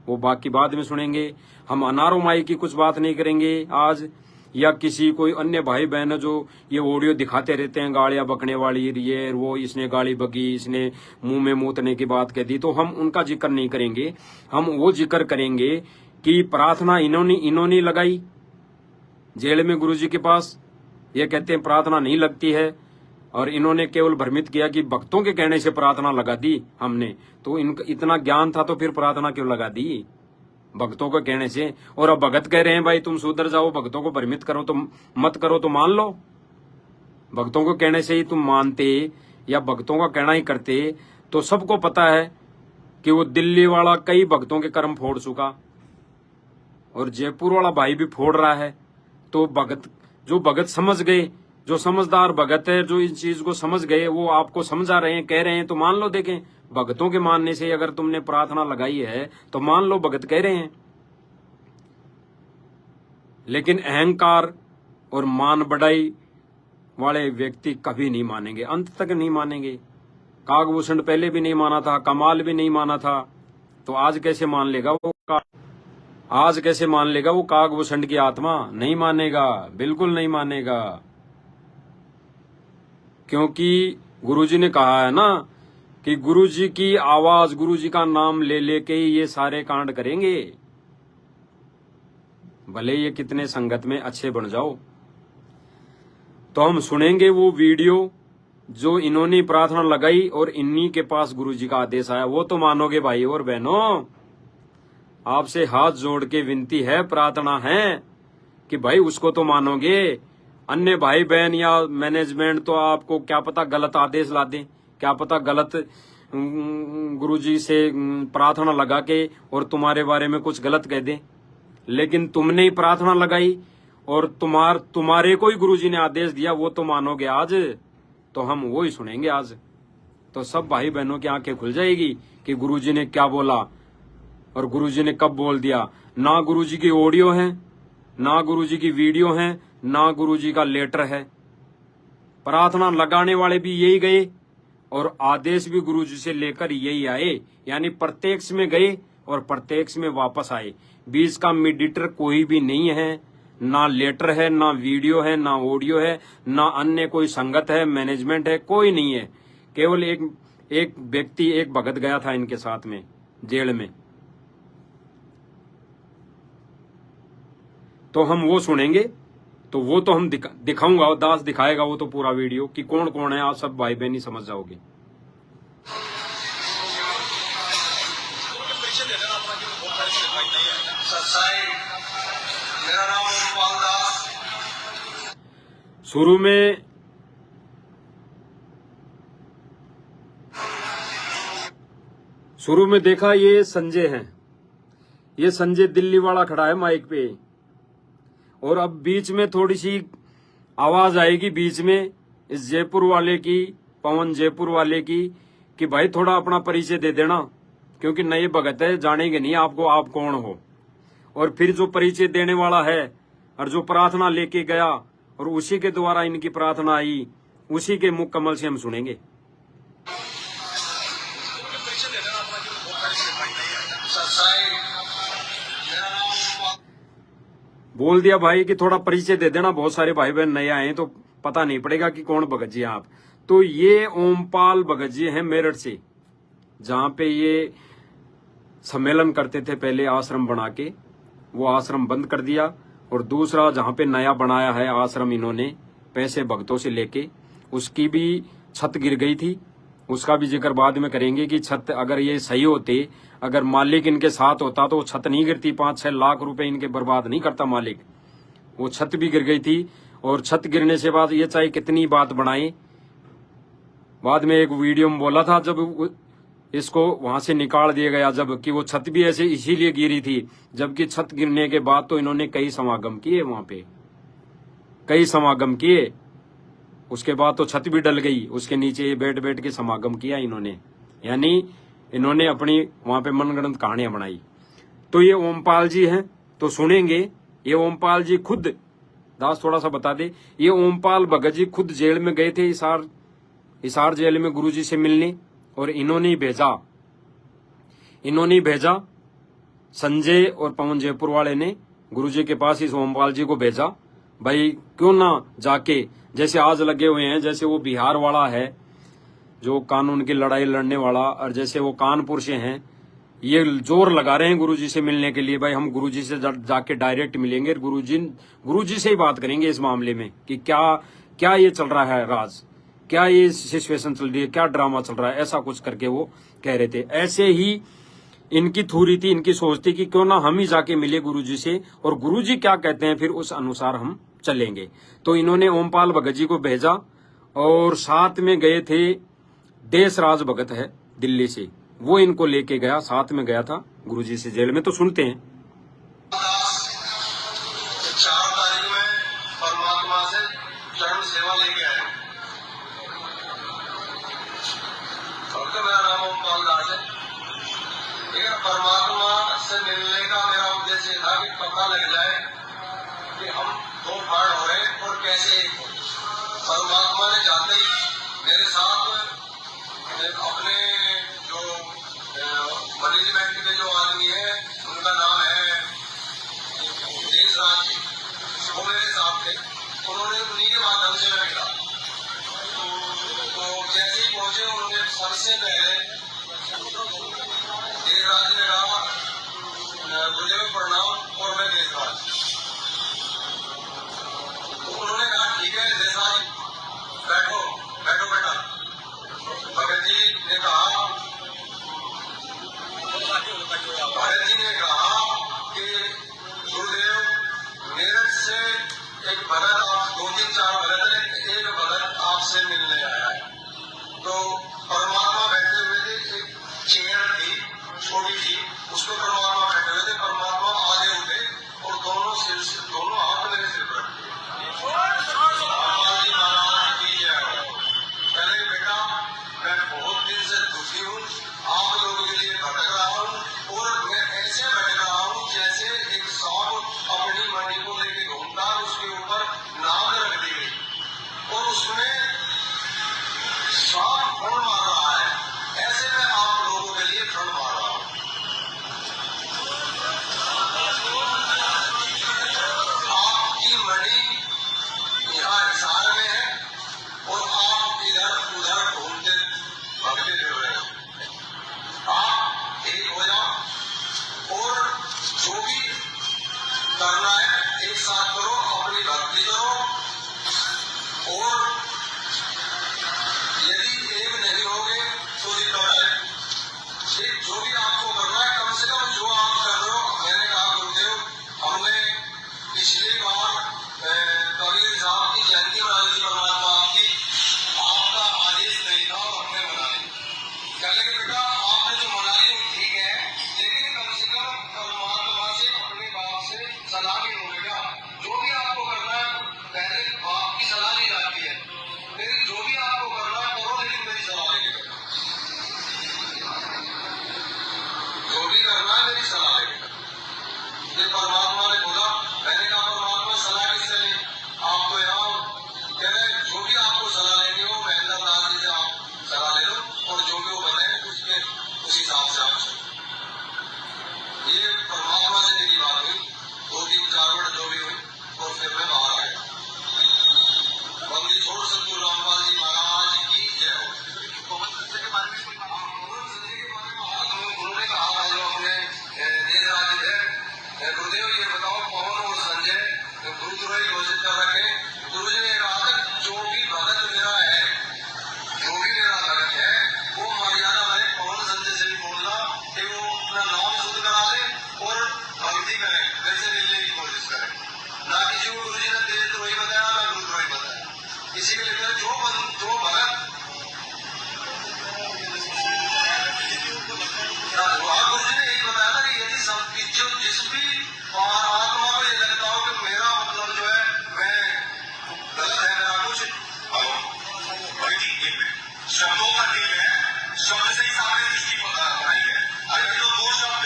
[SPEAKER 1] वो बाकी बाद में सुनेंगे। हम अनारो माई की कुछ बात नहीं करेंगे आज, या किसी कोई अन्य भाई बहन जो ये ऑडियो दिखाते रहते हैं गालियां बकने वाली, ये वो इसने गाली बकी, इसने मुंह में मूतने की बात कह दी, तो हम उनका जिक्र नहीं करेंगे। हम वो जिक्र करेंगे कि प्रार्थना इन्होंने लगाई जेल में गुरुजी के पास। ये कहते हैं प्रार्थना नहीं लगती है, और इन्होंने केवल भ्रमित किया कि भक्तों के कहने से प्रार्थना लगा दी हमने। तो इनका इतना ज्ञान था तो फिर प्रार्थना क्यों लगा दी भक्तों के कहने से। और अब भगत कह रहे हैं भाई तुम सुधर जाओ, भक्तों को भ्रमित करो तो मत करो, तो मान लो। भक्तों को कहने से ही तुम मानते या भक्तों का कहना ही करते तो सबको पता है कि वो दिल्ली वाला कई भक्तों के कर्म फोड़ चुका और जयपुर वाला भाई भी फोड़ रहा है। तो भगत जो भगत समझ गए, जो समझदार भगत है, जो इस चीज को समझ गए, वो आपको समझा रहे हैं, कह रहे हैं तो मान लो। देखें, भगतों के मानने से अगर तुमने प्रार्थना लगाई है तो मान लो भगत कह रहे हैं। लेकिन अहंकार और मान बढ़ाई वाले व्यक्ति कभी नहीं मानेंगे, अंत तक नहीं मानेंगे। कागभूषण पहले भी नहीं माना था, कमाल भी नहीं माना था, तो आज कैसे मान लेगा वो? आज कैसे मान लेगा वो? कागभूषण की आत्मा नहीं मानेगा, बिल्कुल नहीं मानेगा। क्योंकि गुरुजी ने कहा है ना कि गुरुजी की आवाज, गुरुजी का नाम ले लेके ही ये सारे कांड करेंगे, भले ये कितने संगत में अच्छे बन जाओ। तो हम सुनेंगे वो वीडियो जो इन्होंने प्रार्थना लगाई और इन्हीं के पास गुरुजी का आदेश आया, वो तो मानोगे भाई और बहनों। आपसे हाथ जोड़ के विनती है, प्रार्थना है कि भाई उसको तो मानोगे। अन्य भाई बहन या मैनेजमेंट तो आपको क्या पता गलत आदेश ला दें, क्या पता गलत गुरुजी से प्रार्थना लगा के और तुम्हारे बारे में कुछ गलत कह दें। लेकिन तुमने ही प्रार्थना लगाई और तुम्हारे को ही गुरुजी ने आदेश दिया, वो तो मानोगे आज। तो हम वो ही सुनेंगे आज। तो सब भाई बहनों की आंखें खुल जाएगी कि गुरुजी ने क्या बोला और गुरुजी ने कब बोल दिया। ना गुरुजी की ऑडियो है, ना गुरुजी की वीडियो है, ना गुरुजी का लेटर है। प्रार्थना लगाने वाले भी यही गए और आदेश भी गुरुजी से लेकर यही आए, यानी प्रत्यक्ष में गए और प्रत्यक्ष में वापस आए। बीच का मीडिएटर कोई भी नहीं है, ना लेटर है, ना वीडियो है, ना ऑडियो है, ना अन्य कोई संगत है, मैनेजमेंट है, कोई नहीं है। केवल एक व्यक्ति, एक भगत गया था इनके साथ में जेल में। तो हम वो सुनेंगे, तो वो तो हम दिखाऊंगा, और दास दिखाएगा वो तो पूरा वीडियो कि कौन कौन है। आप सब भाई बहन ही समझ जाओगे।
[SPEAKER 3] मेरा नाम ओमपाल दास।
[SPEAKER 1] शुरू में देखा ये संजय है, ये संजय दिल्ली वाला खड़ा है माइक पे। और अब बीच में थोड़ी सी आवाज आएगी, बीच में इस जयपुर वाले की, पवन जयपुर वाले की, कि भाई थोड़ा अपना परिचय दे देना, क्योंकि नए भगत है, जानेंगे नहीं आपको आप कौन हो। और फिर जो परिचय देने वाला है और जो प्रार्थना लेके गया और उसी के द्वारा इनकी प्रार्थना आई, उसी के मुख कमल से हम सुनेंगे। बोल दिया भाई कि थोड़ा परिचय दे देना, बहुत सारे भाई बहन नए आए हैं तो पता नहीं पड़ेगा कि कौन भगत जी आप। तो ये ओमपाल भगत जी हैं मेरठ से, जहां पे ये सम्मेलन करते थे पहले आश्रम बना के, वो आश्रम बंद कर दिया। और दूसरा जहां पे नया बनाया है आश्रम इन्होंने पैसे भक्तों से लेके, उसकी भी छत गिर गई थी, उसका भी जिक्र बाद में करेंगे कि छत अगर ये सही होते, अगर मालिक इनके साथ होता तो वो छत नहीं गिरती। 5-6 लाख रुपए इनके बर्बाद नहीं करता मालिक। वो छत भी गिर गई थी। और छत गिरने से बाद ये चाहे कितनी बात बनाए, बाद में एक वीडियो में बोला था जब इसको वहां से निकाल दिया गया, जब कि वो छत भी ऐसे इसीलिए गिरी थी, जबकि छत गिरने के बाद तो इन्होंने कई समागम किए, वहां पे कई समागम किए। उसके बाद तो छत भी डल गई, उसके नीचे बैठ बैठ के समागम किया इन्होंने, यानी इन्होंने अपनी वहां पे मनगढ़ंत कहानियां बनाई। तो ये ओमपाल जी हैं, तो सुनेंगे। ये ओमपाल जी खुद, दास थोड़ा सा बता दे, ये ओमपाल भगत जी खुद जेल में गए थे, हिसार जेल में गुरुजी से मिलने, और इन्होंने भेजा संजय और पवन जयपुर वाले ने गुरुजी के पास इस ओमपाल जी को भेजा। भाई क्यों ना जाके, जैसे आज लगे हुए हैं, जैसे वो बिहार वाला है जो कानून की लड़ाई लड़ने वाला, और जैसे वो कानपुर से हैं, ये जोर लगा रहे हैं गुरुजी से मिलने के लिए। भाई हम गुरुजी से जाके डायरेक्ट मिलेंगे, गुरुजी से ही बात करेंगे इस मामले में कि क्या ये चल रहा है राज, क्या ये सिचुएशन चल रही है, क्या ड्रामा चल रहा है, ऐसा कुछ करके वो कह रहे थे। ऐसे ही इनकी थूरी थी, इनकी सोच थी कि क्यों ना हम ही जाके मिले गुरुजी से, और गुरुजी क्या कहते हैं फिर उस अनुसार हम चलेंगे। तो इन्होंने ओमपाल भगत जी को भेजा और साथ में गए थे देशराज भगत है दिल्ली से, वो इनको लेके गया, साथ में गया था गुरुजी से जेल में। तो सुनते हैं।
[SPEAKER 3] 4 तारीख में परमात्मा से चरण सेवा लेके आए। मेरा नाम ओमपाल दास है। ठीक है, परमात्मा से मिलने का मेरा उद्देश्य था कि पता लग जाए कि हम 2 भाग हो रहे हैं और कैसे एक हो। परमात्मा ने जाते ही मेरे साथ अपने जो मैनेजमेंट के जो आदमी है, उनका नाम है देशराज जी, वो मेरे साथ थे। उन्होंने उन्हीं के माध्यम से मैं मिला। तो जैसे ही पहुंचे, उन्होंने सबसे पहले देशराज ने कहा गुरुदेव प्रणाम, और मैं देशराज। तो उन्होंने कहा ठीक है देशराज, बैठो बैठो बेटा। भगत जी ने कहा कि गुरुदेव मेरठ से एक भगत, आप 2-3-4 भगत है, एक भगत आपसे मिलने आया है। तो परमात्मा बैठे हुए थे, एक चेयर थी छोटी सी, उस पर परमात्मा बैठे हुए थे। परमात्मा आगे उठे और दोनों हाथ मेरे सिर पर रखे। कहने के बेटा, मैं बहुत दिन से दुखी हूँ, आप लोगों के लिए भटक रहा हूँ, और मैं ऐसे भटक रहा हूँ जैसे एक सांप अपनी मणि को लेके घूमता है, उसके ऊपर नाग रख दी गई और उसमें सांप फण मार रहा है, ऐसे मैं आप लोगों के लिए फण मार रहा हूँ। आपकी मणि यहाँ हिसार में है और आप इधर उधर घूमते भगते फिर रहे हो। आप एक हो जाओ और जो भी करना है एक साथ करो, अपनी भक्ति करो, और यदि एक नहीं होगे तो दिक्कत आएगी। जो भी आपको करना है, कम से कम जो आप कर रहे हो। मैंने कहा गुरुदेव, हमने पिछली बार कबीर साहब की जयंती मनाई थी, परमात्मा आपकी, आपका आदेश नहीं था और हमने मनाई। कहने के बेटा, आपने जो मनाई वो ठीक है, लेकिन कम से कम परमात्मा से, अपने बाप से सलाह भी लो बेटा। जो भी आपको करना है पहले बाप की सलाह ली जाती है, लेकिन जो भी आपको करना है करो, लेकिन मेरी सलाह लेके करो। जो भी करना है मेरी सलाह लेके करो। ये परमात्मा ने बोला। मैंने कहा परमात्मा सलाह किससे ली? आप तो यहाँ कह रहे, जो भी आपको सलाह लेनी हो महेंद्र दास जी से आप सलाह ले लो, और जो भी वो बताए उसके उस हिसाब से आप चलो। ये परमात्मा से मेरी बात हुई, 2-3-4 मिनट जो भी हुई, और फिर मैं बाहर आया। बंदी छोड़ सतगुरु रामपाल जी महाराज की जय हो। पवन संजय के बारे में उन्होंने कहा जो अपने देशराज है, गुरुदेव ये बताओ, पवन और संजय गुरुद्रोही घोषित कर रखे। गुरु जी ने कहा था जो भी भगत मेरा है, जो भी मेरा भगत है, वो मर्यादा में पवन संजय से भी बोलना कि वो अपना नाम शुद्ध करा ले और भक्ति करे, मेरे से मिलने की कोशिश करे। ना किसी को गुरु जी ने देशद्रोही बताया, ना गुरुद्रोही बताया। इसी के लिए जो भगत गुरु जी ने यही बताया था कि यदि जिस भी आत्मा को ये लगता हो कि मेरा मतलब जो है मैं गलत है, मेरा कुछ शब्दों का खेल है, शब्द से ही सामने दृष्टि बनाई है। अगर जो 2 शब्द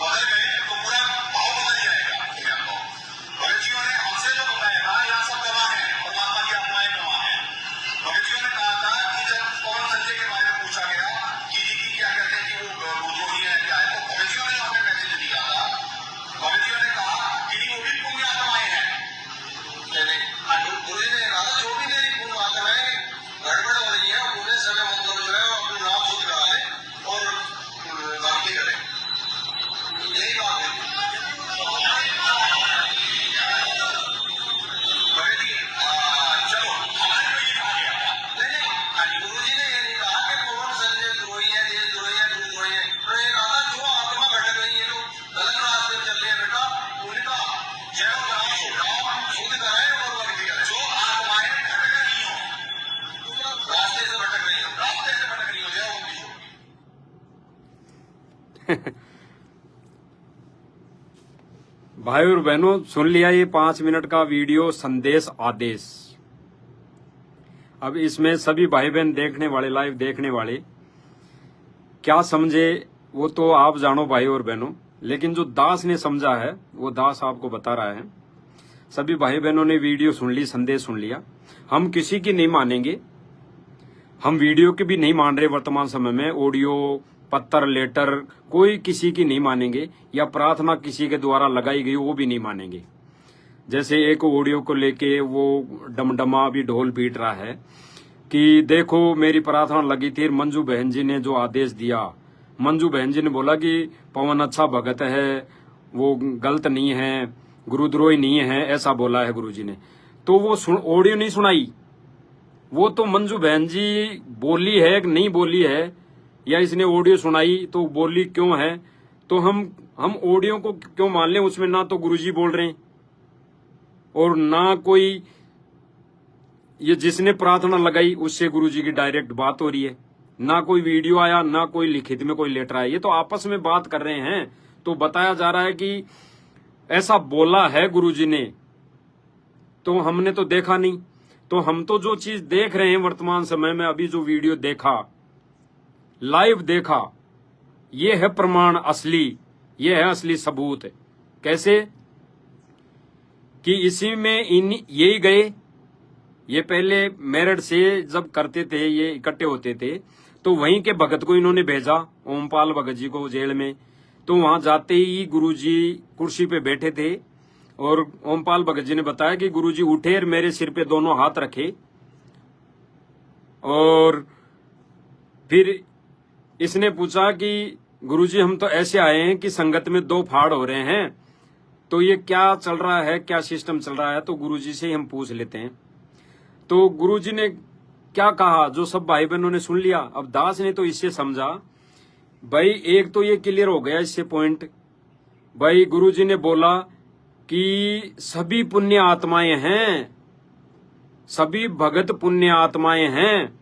[SPEAKER 3] बदल गए तो पूरा भाव बदल जाएगा। भगत जी ने हमसे जो बताया था, यह सब गवाह है, परमात्मा की आत्माएं गवाह है।
[SPEAKER 1] भाई और बहनों, सुन लिया ये 5 मिनट का वीडियो संदेश आदेश। अब इसमें सभी भाई बहन देखने वाले, लाइव देखने वाले क्या समझे वो तो आप जानो भाई और बहनों, लेकिन जो दास ने समझा है वो दास आपको बता रहा है। सभी भाई बहनों ने वीडियो सुन ली, संदेश सुन लिया। हम किसी की नहीं मानेंगे, हम वीडियो की भी नहीं मान रहे वर्तमान समय में। ऑडियो, पत्र, लेटर कोई किसी की नहीं मानेंगे, या प्रार्थना किसी के द्वारा लगाई गई वो भी नहीं मानेंगे। जैसे एक ऑडियो को लेके वो डमडमा भी ढोल पीट रहा है कि देखो मेरी प्रार्थना लगी थी, मंजू बहन जी ने जो आदेश दिया, मंजू बहन जी ने बोला कि पवन अच्छा भगत है, वो गलत नहीं है, गुरुद्रोही नहीं है, ऐसा बोला है गुरुजी ने। तो वो ऑडियो नहीं सुनाई, वो तो मंजू बहन जी बोली है कि नहीं बोली है, या इसने ऑडियो सुनाई तो बोली क्यों है, तो हम ऑडियो को क्यों मान लें? उसमें ना तो गुरुजी बोल रहे हैं और ना कोई ये जिसने प्रार्थना लगाई उससे गुरुजी की डायरेक्ट बात हो रही है, ना कोई वीडियो आया, ना कोई लिखित में कोई लेटर आया। ये तो आपस में बात कर रहे हैं, तो बताया जा रहा है कि ऐसा बोला है गुरुजी ने, तो हमने तो देखा नहीं। तो हम तो जो चीज देख रहे हैं वर्तमान समय में, अभी जो वीडियो देखा, लाइव देखा, ये है प्रमाण असली, ये है असली सबूत। कैसे कि इसी में यही गए, ये पहले मेरठ से जब करते थे, ये इकट्ठे होते थे, तो वहीं के भगत को इन्होंने भेजा, ओमपाल भगत जी को जेल में। तो वहां जाते ही गुरुजी कुर्सी पे बैठे थे और ओमपाल भगत जी ने बताया कि गुरुजी उठे और मेरे सिर पे दोनों हाथ रखे, और फिर इसने पूछा कि गुरुजी हम तो ऐसे आए हैं कि संगत में 2 फाड़ हो रहे हैं, तो ये क्या चल रहा है, क्या सिस्टम चल रहा है, तो गुरुजी से ही हम पूछ लेते हैं। तो गुरुजी ने क्या कहा, जो सब भाई बहनों ने सुन लिया। अब दास ने तो इससे समझा, भाई एक तो ये क्लियर हो गया इससे पॉइंट, भाई गुरुजी ने बोला कि सभी पुण्य आत्माएं हैं, सभी भगत पुण्य आत्माएं हैं,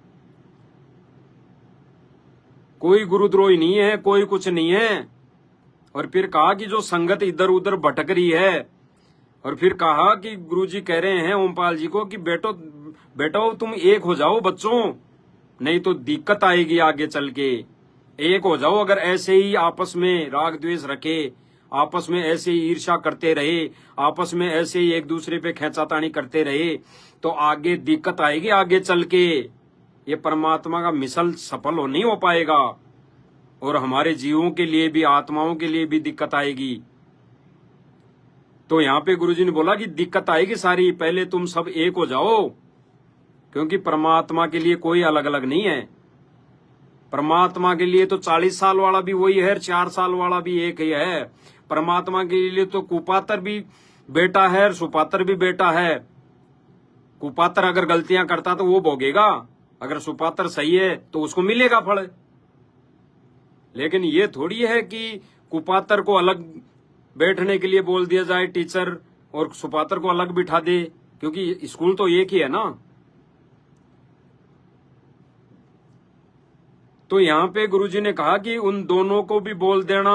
[SPEAKER 1] कोई गुरुद्रोही नहीं है, कोई कुछ नहीं है। और फिर कहा कि जो संगत इधर उधर भटक रही है, और फिर कहा कि गुरुजी कह रहे हैं ओमपाल जी को कि बेटो तुम एक हो जाओ बच्चों, नहीं तो दिक्कत आएगी आगे चल के। एक हो जाओ, अगर ऐसे ही आपस में राग द्वेष रखे, आपस में ऐसे ही ईर्ष्या करते रहे, आपस में ऐसे ही एक दूसरे पे खींचातानी करते रहे, तो आगे दिक्कत आएगी आगे चल के। ये परमात्मा का मिशन सफल नहीं हो पाएगा, और हमारे जीवों के लिए भी, आत्माओं के लिए भी दिक्कत आएगी। तो यहाँ पे गुरुजी ने बोला कि दिक्कत आएगी सारी, पहले तुम सब एक हो जाओ, क्योंकि परमात्मा के लिए कोई अलग अलग नहीं है। परमात्मा के लिए तो 40 साल वाला भी वही है, 4 साल वाला भी एक ही है। परमात्मा के लिए तो कुपात्र भी बेटा है, सुपात्र भी बेटा है। कुपात्र अगर गलतियां करता तो वो भोगेगा, अगर सुपात्र सही है तो उसको मिलेगा फल। लेकिन ये थोड़ी है कि कुपात्र को अलग बैठने के लिए बोल दिया जाए टीचर, और सुपात्र को अलग बिठा दे, क्योंकि स्कूल तो एक ही है ना। तो यहां पे गुरुजी ने कहा कि उन दोनों को भी बोल देना।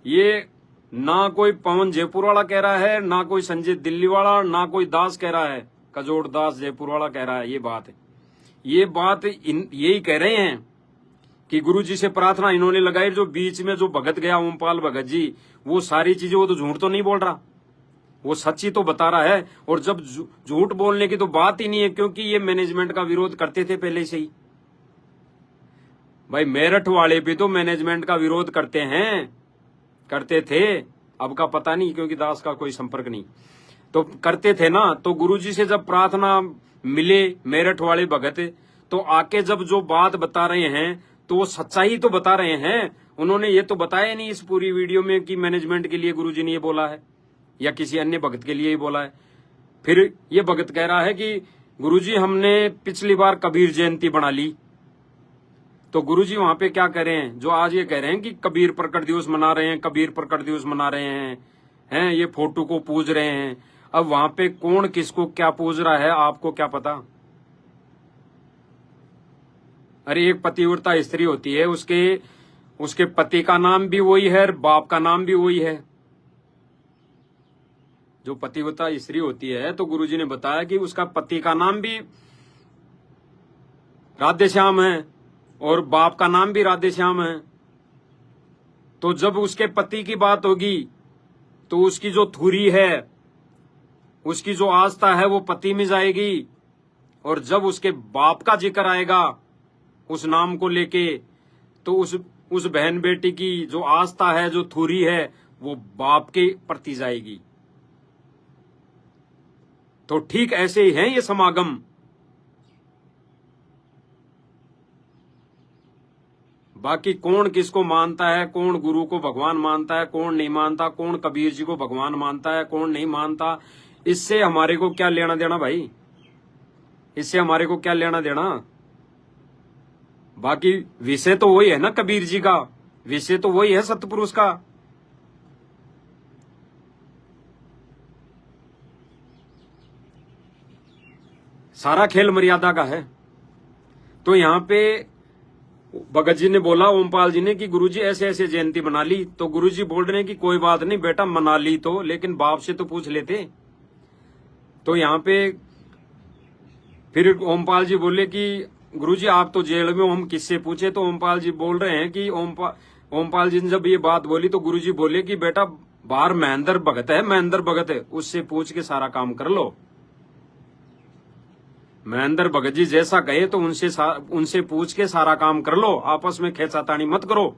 [SPEAKER 1] ये ना कोई पवन जयपुर वाला कह रहा है, ना कोई संजय दिल्ली वाला, ना कोई दास कह रहा है, कजोड़ दास जयपुर वाला कह रहा है। ये बात यही कह रहे हैं कि गुरुजी से प्रार्थना इन्होंने लगाई। जो बीच में जो भगत गया ओमपाल भगत जी, वो सारी चीजें, वो तो झूठ तो नहीं बोल रहा, वो सच्ची तो बता रहा है। और जब झूठ बोलने की तो बात ही नहीं है, क्योंकि ये मैनेजमेंट का विरोध करते थे पहले से ही। भाई मेरठ वाले भी तो मैनेजमेंट का विरोध करते थे, अब का पता नहीं, क्योंकि दास का कोई संपर्क नहीं, तो करते थे ना। तो गुरुजी से जब प्रार्थना मिले मेरठ वाले भगत, तो आके जब जो बात बता रहे हैं तो वो सच्चाई तो बता रहे हैं। उन्होंने ये तो बताया नहीं इस पूरी वीडियो में कि मैनेजमेंट के लिए गुरुजी ने ये बोला है या किसी अन्य भगत के लिए ही बोला है। फिर ये भगत कह रहा है कि गुरुजी हमने पिछली बार कबीर जयंती बना ली, तो गुरुजी वहां पे क्या कह रहे हैं, जो आज ये कह रहे हैं कि कबीर प्रकट दिवस मना रहे हैं, कबीर प्रकट दिवस मना रहे हैं, ये फोटो को पूज रहे हैं। अब वहां पे कौन किसको क्या पूज रहा है आपको क्या पता। अरे एक पतिव्रता स्त्री होती है, उसके पति का नाम भी वही है और बाप का नाम भी वही है। जो पति होता स्त्री होती है, तो गुरुजी ने बताया कि उसका पति का नाम भी राधेश्याम है और बाप का नाम भी राधेश्याम है। तो जब उसके पति की बात होगी तो उसकी जो थुरी है, उसकी जो आस्था है वो पति में जाएगी, और जब उसके बाप का जिक्र आएगा उस नाम को लेके, तो उस बहन बेटी की जो आस्था है, जो थुरी है, वो बाप के प्रति जाएगी। तो ठीक ऐसे ही है ये समागम। बाकी कौन किसको मानता है, कौन गुरु को भगवान मानता है, कौन नहीं मानता, कौन कबीर जी को भगवान मानता है, कौन नहीं मानता, इससे हमारे को क्या लेना देना भाई, इससे हमारे को क्या लेना देना। बाकी विषय तो वही है ना कबीर जी का, विषय तो वही है सतपुरुष का। सारा खेल मर्यादा का है। तो यहाँ पे भगत जी ने बोला ओमपाल जी ने कि गुरुजी ऐसे ऐसे जयंती मना ली। तो गुरुजी बोल रहे हैं कि कोई बात नहीं बेटा, मना ली तो, लेकिन बाप से तो पूछ लेते। तो यहाँ पे फिर ओमपाल जी बोले कि गुरुजी आप तो जेल में हो, हम किससे पूछे। तो ओमपाल जी बोल रहे हैं कि ओमपाल जी ने जब ये बात बोली तो गुरुजी बोले कि बेटा बाहर महेंद्र भगत है, महेंद्र भगत है, उससे पूछ के सारा काम कर लो। महेंद्र भगत जी जैसा कहे तो उनसे पूछ के सारा काम कर लो, आपस में खेचातानी मत करो।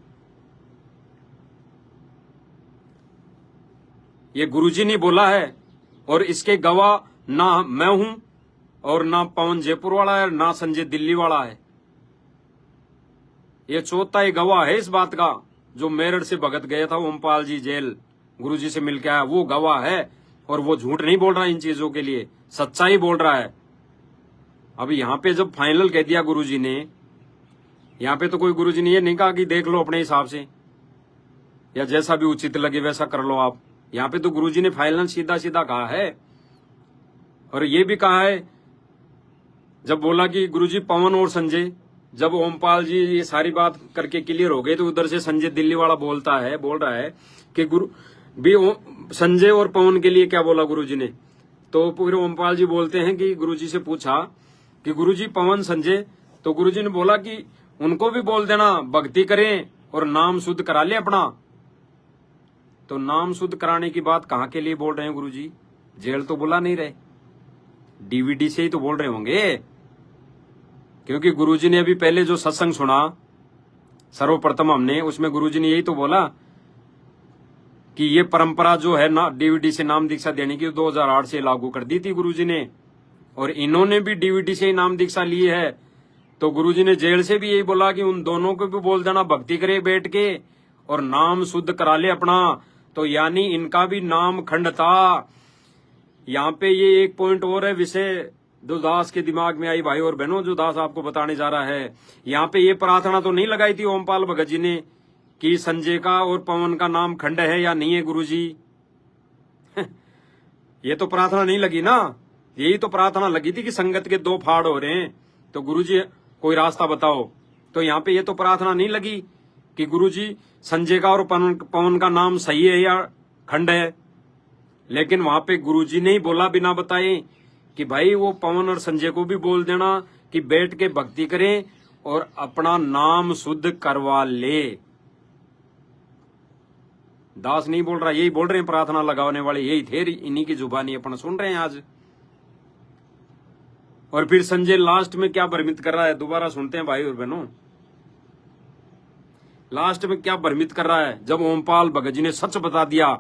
[SPEAKER 1] ये गुरुजी ने बोला है, और इसके गवाह ना मैं हूं और ना पवन जयपुर वाला है, ना संजय दिल्ली वाला है। ये चौथा ही गवाह है इस बात का। जो मेरठ से भगत गया था ओमपाल जी जेल, गुरुजी से मिलकर आया, वो गवाह है। और वो झूठ नहीं बोल रहा इन चीजों के लिए, सच्चाई बोल रहा है। अब यहाँ पे जब फाइनल कह दिया गुरुजी ने, यहाँ पे तो कोई गुरुजी ने ये नहीं कहा कि देख लो अपने हिसाब से या जैसा भी उचित लगे वैसा कर लो आप। यहाँ पे तो गुरुजी ने फाइनल सीधा सीधा कहा है। और ये भी कहा है, जब बोला कि गुरुजी पवन और संजय, जब ओमपाल जी ये सारी बात करके क्लियर हो गए तो उधर से संजय दिल्ली वाला बोल रहा है कि गुरु भी संजय और पवन के लिए क्या बोला गुरुजी ने। तो फिर ओमपाल जी बोलते हैं कि गुरुजी से पूछा कि गुरुजी पवन संजय, तो गुरुजी ने बोला कि उनको भी बोल देना भक्ति करें और नाम शुद्ध करा ले अपना। तो नाम शुद्ध कराने की बात कहाँ के लिए बोल रहे हैं गुरुजी? जेल तो बुला नहीं रहे, डीवीडी से ही तो बोल रहे होंगे। क्योंकि गुरुजी ने अभी पहले जो सत्संग सुना सर्वप्रथम हमने, उसमें गुरुजी ने यही तो बोला कि ये परंपरा जो है ना डीवीडी से नाम दीक्षा देने की 2008 से लागू कर दी थी गुरुजी ने, और इन्होंने भी डीवीडी से ही नाम दीक्षा ली है। तो गुरुजी ने जेल से भी यही बोला कि उन दोनों को भी बोल देना भक्ति करे बैठ के और नाम शुद्ध करा ले अपना। तो यानी इनका भी नाम खंड था। यहाँ पे ये एक पॉइंट और है विषय जो दास के दिमाग में आई भाई और बहनों, जो दास आपको बताने जा रहा है। यहाँ पे ये प्रार्थना तो नहीं लगाई थी ओमपाल भगत जी ने कि संजय का और पवन का नाम खंड है या नहीं है गुरुजी। ये तो प्रार्थना नहीं लगी ना, यही तो प्रार्थना लगी थी कि संगत के दो फाड़ हो रहे हैं, तो गुरुजी कोई रास्ता बताओ। तो यहाँ पे ये तो प्रार्थना नहीं लगी कि गुरुजी संजय का और पवन का नाम सही है या खंड है। लेकिन वहां पे गुरुजी ने ही बोला बिना बताए कि भाई वो पवन और संजय को भी बोल देना कि बैठ के भक्ति करें और अपना नाम शुद्ध करवा ले। दास नहीं बोल रहा, यही बोल रहे हैं प्रार्थना लगाने वाले, यही थे, इन्हीं की जुबानी अपन सुन रहे हैं आज। और फिर संजय लास्ट में क्या भ्रमित कर रहा है, दोबारा सुनते हैं भाई और बहनों। लास्ट में क्या भ्रमित कर रहा है, जब ओमपाल भगत जी ने सच बता दिया,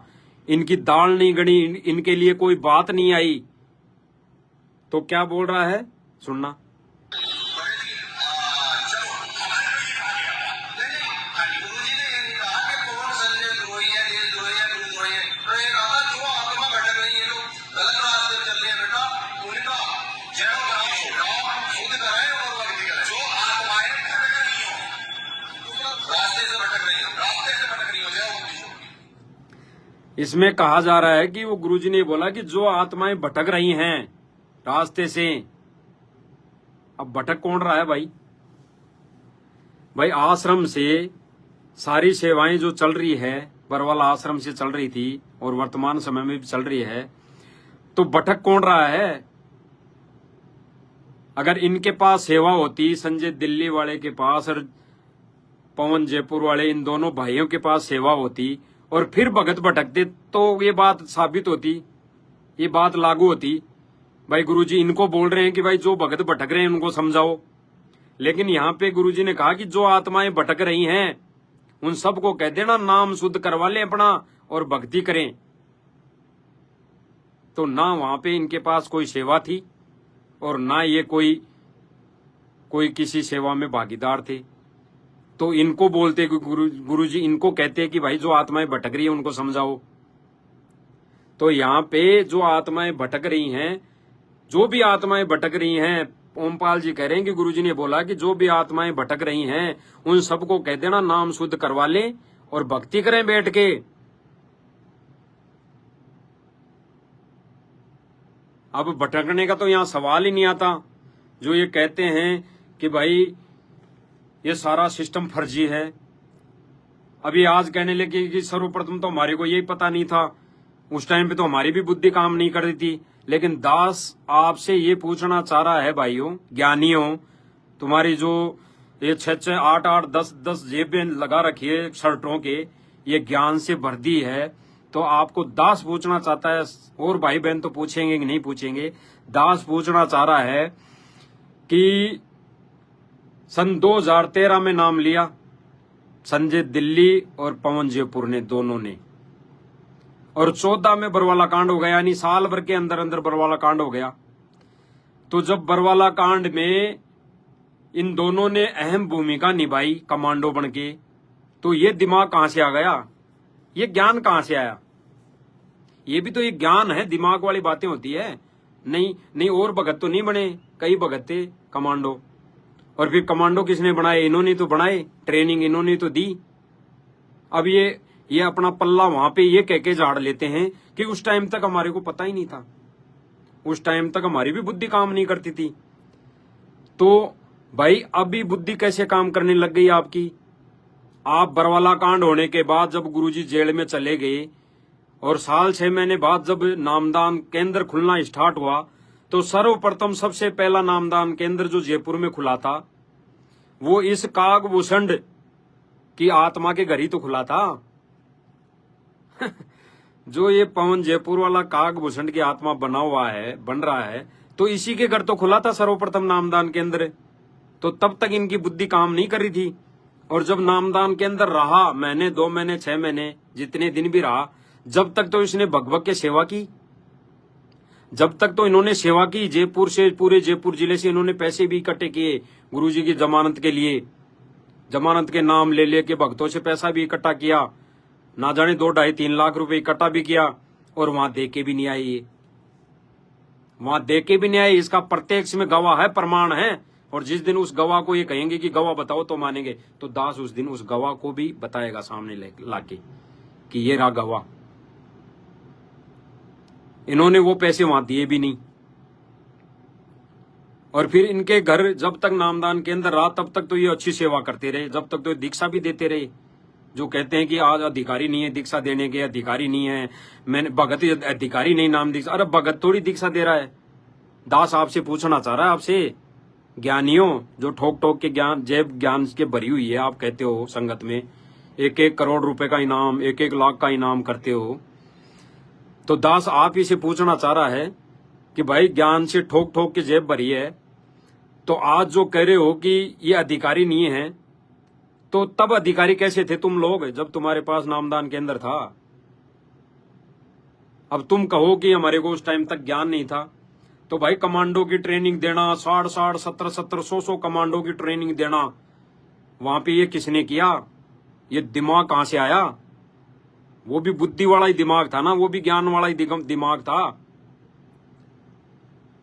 [SPEAKER 1] इनकी दाल नहीं गणी, इनके लिए कोई बात नहीं आई, तो क्या बोल रहा है सुनना। इसमें कहा जा रहा है कि वो गुरुजी ने बोला कि जो आत्माएं भटक रही हैं रास्ते से। अब भटक कौन रहा है भाई? भाई आश्रम से सारी सेवाएं जो चल रही है बरवाला आश्रम से चल रही थी और वर्तमान समय में भी चल रही है, तो भटक कौन रहा है? अगर इनके पास सेवा होती, संजय दिल्ली वाले के पास और पवन जयपुर वाले, इन दोनों भाइयों के पास सेवा होती और फिर भगत भटकते, तो ये बात साबित होती, ये बात लागू होती। भाई गुरुजी इनको बोल रहे हैं कि भाई जो भगत भटक रहे हैं उनको समझाओ, लेकिन यहाँ पे गुरुजी ने कहा कि जो आत्माएं भटक रही हैं उन सबको कह देना नाम शुद्ध करवा लें अपना और भक्ति करें। तो ना वहां पे इनके पास कोई सेवा थी और ना ये कोई किसी सेवा में भागीदार थे। तो इनको बोलते कि गुरुजी इनको कहते कि भाई जो आत्माएं भटक रही है उनको समझाओ। तो यहाँ पे जो आत्माएं भटक रही हैं, जो भी आत्माएं भटक रही हैं, ओमपाल जी कह रहे हैं कि गुरुजी ने बोला कि जो भी आत्माएं भटक रही हैं उन सबको कह देना नाम शुद्ध करवा लें और भक्ति करें बैठ के। अब भटकने का तो यहाँ सवाल ही नहीं आता। जो ये कहते हैं कि भाई ये सारा सिस्टम फर्जी है, अभी आज कहने लगे कि सर्वप्रथम तो हमारे को यही पता नहीं था, उस टाइम पे तो हमारी भी बुद्धि काम नहीं कर रही थी। लेकिन दास आपसे ये पूछना चाह रहा है भाइयों ज्ञानियों, तुम्हारी जो ये 6-6, 8-8, 10-10 जेबें लगा रखी है शर्टों के, ये ज्ञान से भर दी है। तो आपको दास पूछना चाहता है, और भाई बहन तो पूछेंगे कि नहीं पूछेंगे, दास पूछना चाह रहा है कि सन 2013 में नाम लिया संजय दिल्ली और पवन जयपुर ने, दोनों ने, और 14 में बरवाला कांड हो गया, यानी साल भर के अंदर अंदर बरवाला कांड हो गया। तो जब बरवाला कांड में इन दोनों ने अहम भूमिका निभाई कमांडो बनके, तो ये दिमाग कहां से आ गया, ये ज्ञान कहां से आया? ये भी तो ये ज्ञान है, दिमाग वाली बातें होती है। नहीं और भगत तो नहीं बने, कई भगत थे कमांडो। और फिर कमांडो किसने बनाए? इन्होंने तो बनाए, ट्रेनिंग इन्होंने तो दी। अब ये अपना पल्ला वहां पे ये कह के झाड़ लेते हैं कि उस टाइम तक हमारे को पता ही नहीं था, उस टाइम तक हमारी भी बुद्धि काम नहीं करती थी। तो भाई अभी बुद्धि कैसे काम करने लग गई आपकी? आप बरवाला कांड होने के बाद जब गुरुजी जेल में चले गए और साल 6 महीने बाद जब नामदान केंद्र खुलना स्टार्ट हुआ, तो सर्वप्रथम सबसे पहला नामदान केंद्र जो जयपुर में खुला था वो इस कागभूषण की आत्मा के घर ही तो खुला था। जो ये पवन जयपुर वाला कागभूषण की आत्मा बन रहा है, तो इसी के घर तो खुला था सर्वप्रथम नामदान केंद्र। तो तब तक इनकी बुद्धि काम नहीं कर रही थी। और जब नामदान के अंदर रहा, महीने 2 महीने 6 महीने जितने दिन भी रहा, जब तक तो इसने भगभग के सेवा की, जब तक तो इन्होंने सेवा की। जयपुर से, पूरे जयपुर जिले से इन्होंने पैसे भी इकट्ठे किए गुरुजी की जमानत के लिए, जमानत के नाम ले लेके भक्तों से पैसा भी इकट्ठा किया, ना जाने 2-2.5-3 लाख रुपए इकट्ठा भी किया, और वहां दे के भी नहीं आए। ये वहां दे के भी नहीं आए, इसका प्रत्यक्ष में गवाह है, प्रमाण है। और जिस दिन उस गवाह को ये कहेंगे कि गवाह बताओ तो मानेंगे, तो दास उस दिन उस गवाह को भी बताएगा सामने लाके कि ये रहा गवाह। इन्होंने वो पैसे वहां दिए भी नहीं। और फिर इनके घर जब तक नामदान के अंदर रहा तब तक तो ये अच्छी सेवा करते रहे, जब तक तो दीक्षा भी देते रहे। जो कहते हैं कि आज अधिकारी नहीं है दीक्षा देने के, अधिकारी नहीं है, मैंने भगत अधिकारी नहीं नाम दीक्षा। अरे भगत थोड़ी दीक्षा दे रहा है। दास आपसे पूछना चाह रहा है, आपसे ज्ञानियों जो ठोक के ज्ञान जेब ज्ञान के भरी हुई है, आप कहते हो संगत में 1-1 करोड़ रुपए का इनाम, 1-1 लाख का इनाम करते हो, तो दास आप ही से पूछना चाह रहा है कि भाई ज्ञान से ठोक के जेब भरी है, तो आज जो कह रहे हो कि ये अधिकारी नहीं है, तो तब अधिकारी कैसे थे तुम लोग जब तुम्हारे पास नामदान केंद्र था? अब तुम कहो कि हमारे को उस टाइम तक ज्ञान नहीं था, तो भाई कमांडो की ट्रेनिंग देना, 60-60, 70-70, 100 कमांडो की ट्रेनिंग देना, वहां पे ये किसने किया? ये दिमाग कहां से आया? वो भी बुद्धि वाला ही दिमाग था ना, वो भी ज्ञान वाला ही दिमाग था।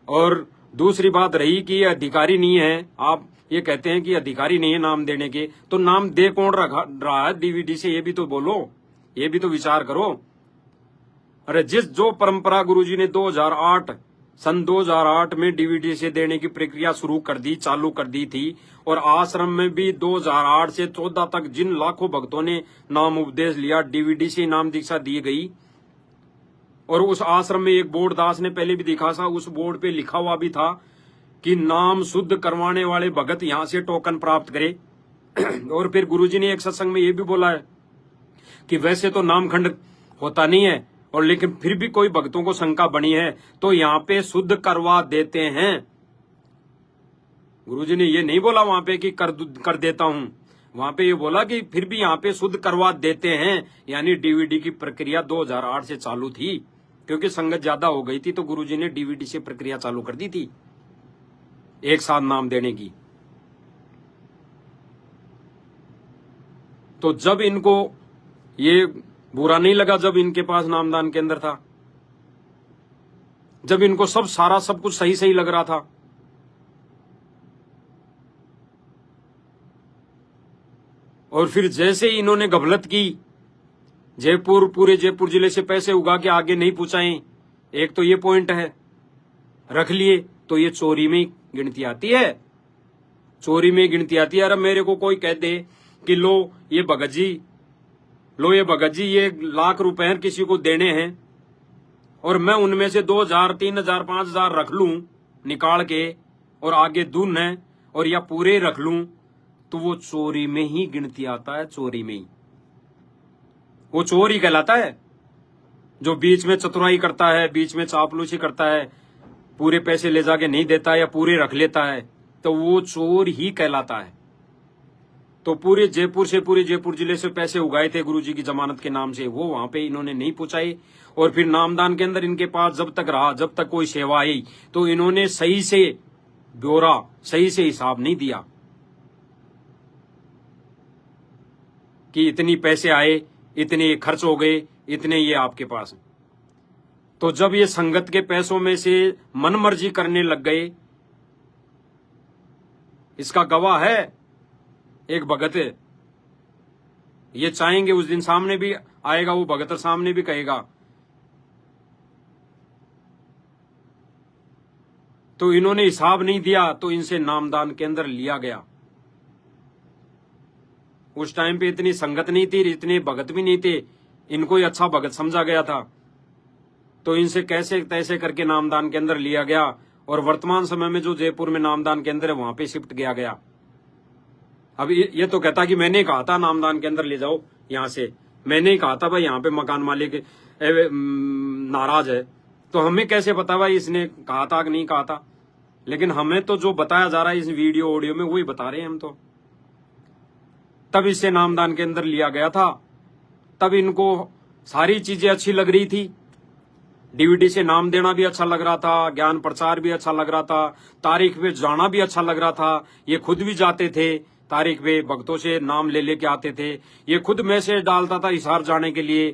[SPEAKER 1] और दूसरी बात रही कि ये अधिकारी नहीं है, आप ये कहते हैं कि अधिकारी नहीं है नाम देने के, तो नाम दे कौन रहा है डीवीडी से? ये भी तो बोलो, ये भी तो विचार करो। अरे जो परंपरा गुरुजी ने 2008 सन 2008 में डीवीडी से देने की प्रक्रिया शुरू कर दी, चालू कर दी थी। और आश्रम में भी 2008 से 14 तक जिन लाखों भक्तों ने नाम उपदेश लिया, डीवीडी से नाम दीक्षा दी गई। और उस आश्रम में एक बोर्ड दास ने पहले भी दिखा था, उस बोर्ड पे लिखा हुआ भी था कि नाम शुद्ध करवाने वाले भगत यहां से टोकन प्राप्त करे। और फिर गुरुजी ने एक सत्संग में ये भी बोला है कि वैसे तो नामखंड होता नहीं है, और लेकिन फिर भी कोई भक्तों को शंका बनी है तो यहाँ पे शुद्ध करवा देते हैं। गुरुजी ने ये नहीं बोला वहां पे कि कर देता हूं, वहां पे ये बोला कि फिर भी यहाँ पे शुद्ध करवा देते हैं। यानी डीवीडी की प्रक्रिया 2008 से चालू थी, क्योंकि संगत ज्यादा हो गई थी तो गुरुजी ने डीवीडी से प्रक्रिया चालू कर दी थी एक साथ नाम देने की। तो जब इनको ये बुरा नहीं लगा, जब इनके पास नामदान केंद्र था, जब इनको सब कुछ सही सही लग रहा था, और फिर जैसे ही इन्होंने गफलत की, पूरे जयपुर जिले से पैसे उगा के आगे नहीं पहुंचाए, एक तो ये पॉइंट है, रख लिए तो ये चोरी में गिनती आती है, चोरी में गिनती आती है। अरे मेरे को कोई कह दे कि लो ये भगत जी ये लाख रुपए किसी को देने हैं, और मैं उनमें से 2000, 3000, 5000 रख लूं निकाल के और आगे दून है, और या पूरे रख लूं, तो वो चोरी में ही गिनती आता है, चोरी में ही वो चोर ही कहलाता है। जो बीच में चतुराई करता है, बीच में चापलूसी करता है, पूरे पैसे ले जाके नहीं देता या पूरे रख लेता है, तो वो चोर ही कहलाता है। तो पूरे जयपुर जिले से पैसे उगाए थे गुरुजी की जमानत के नाम से, वो वहां पे इन्होंने नहीं पहुंचाए। और फिर नामदान के अंदर इनके पास जब तक रहा, जब तक कोई सेवा आई, तो इन्होंने सही से ब्यौरा, सही से हिसाब नहीं दिया कि इतनी पैसे आए, इतने खर्च हो गए, इतने ये आपके पास। तो जब ये संगत के पैसों में से मनमर्जी करने लग गए, इसका गवाह है एक भगत, ये चाहेंगे उस दिन सामने भी आएगा, वो भगत सामने भी कहेगा। तो इन्होंने हिसाब नहीं दिया, तो इनसे नामदान केंद्र लिया गया। उस टाइम पे इतनी संगत नहीं थी, इतने भगत भी नहीं थे, इनको ही अच्छा भगत समझा गया था, तो इनसे कैसे तैसे करके नामदान केंद्र लिया गया। और वर्तमान समय में जो जयपुर में नामदान केंद्र है वहां पे शिफ्ट किया गया। अब ये तो कहता कि मैंने कहा था नामदान केंद्र ले जाओ यहां से, मैंने ही कहा था भाई, यहाँ पे मकान मालिक नाराज है, तो हमें कैसे पता भाई इसने कहा था कि नहीं कहा था। लेकिन हमें तो जो बताया जा रहा है इस वीडियो ऑडियो में वही बता रहे हैं हम। तो तब इससे नामदान के अंदर लिया गया था, तब इनको सारी चीजें अच्छी लग रही थी, डीवीडी से नाम देना भी अच्छा लग रहा था, ज्ञान प्रचार भी अच्छा लग रहा था, तारीख पे जाना भी अच्छा लग रहा था। ये खुद भी जाते थे तारीख पे, भक्तों से नाम ले लेके आते थे, ये खुद मैसेज डालता था हिसार जाने के लिए।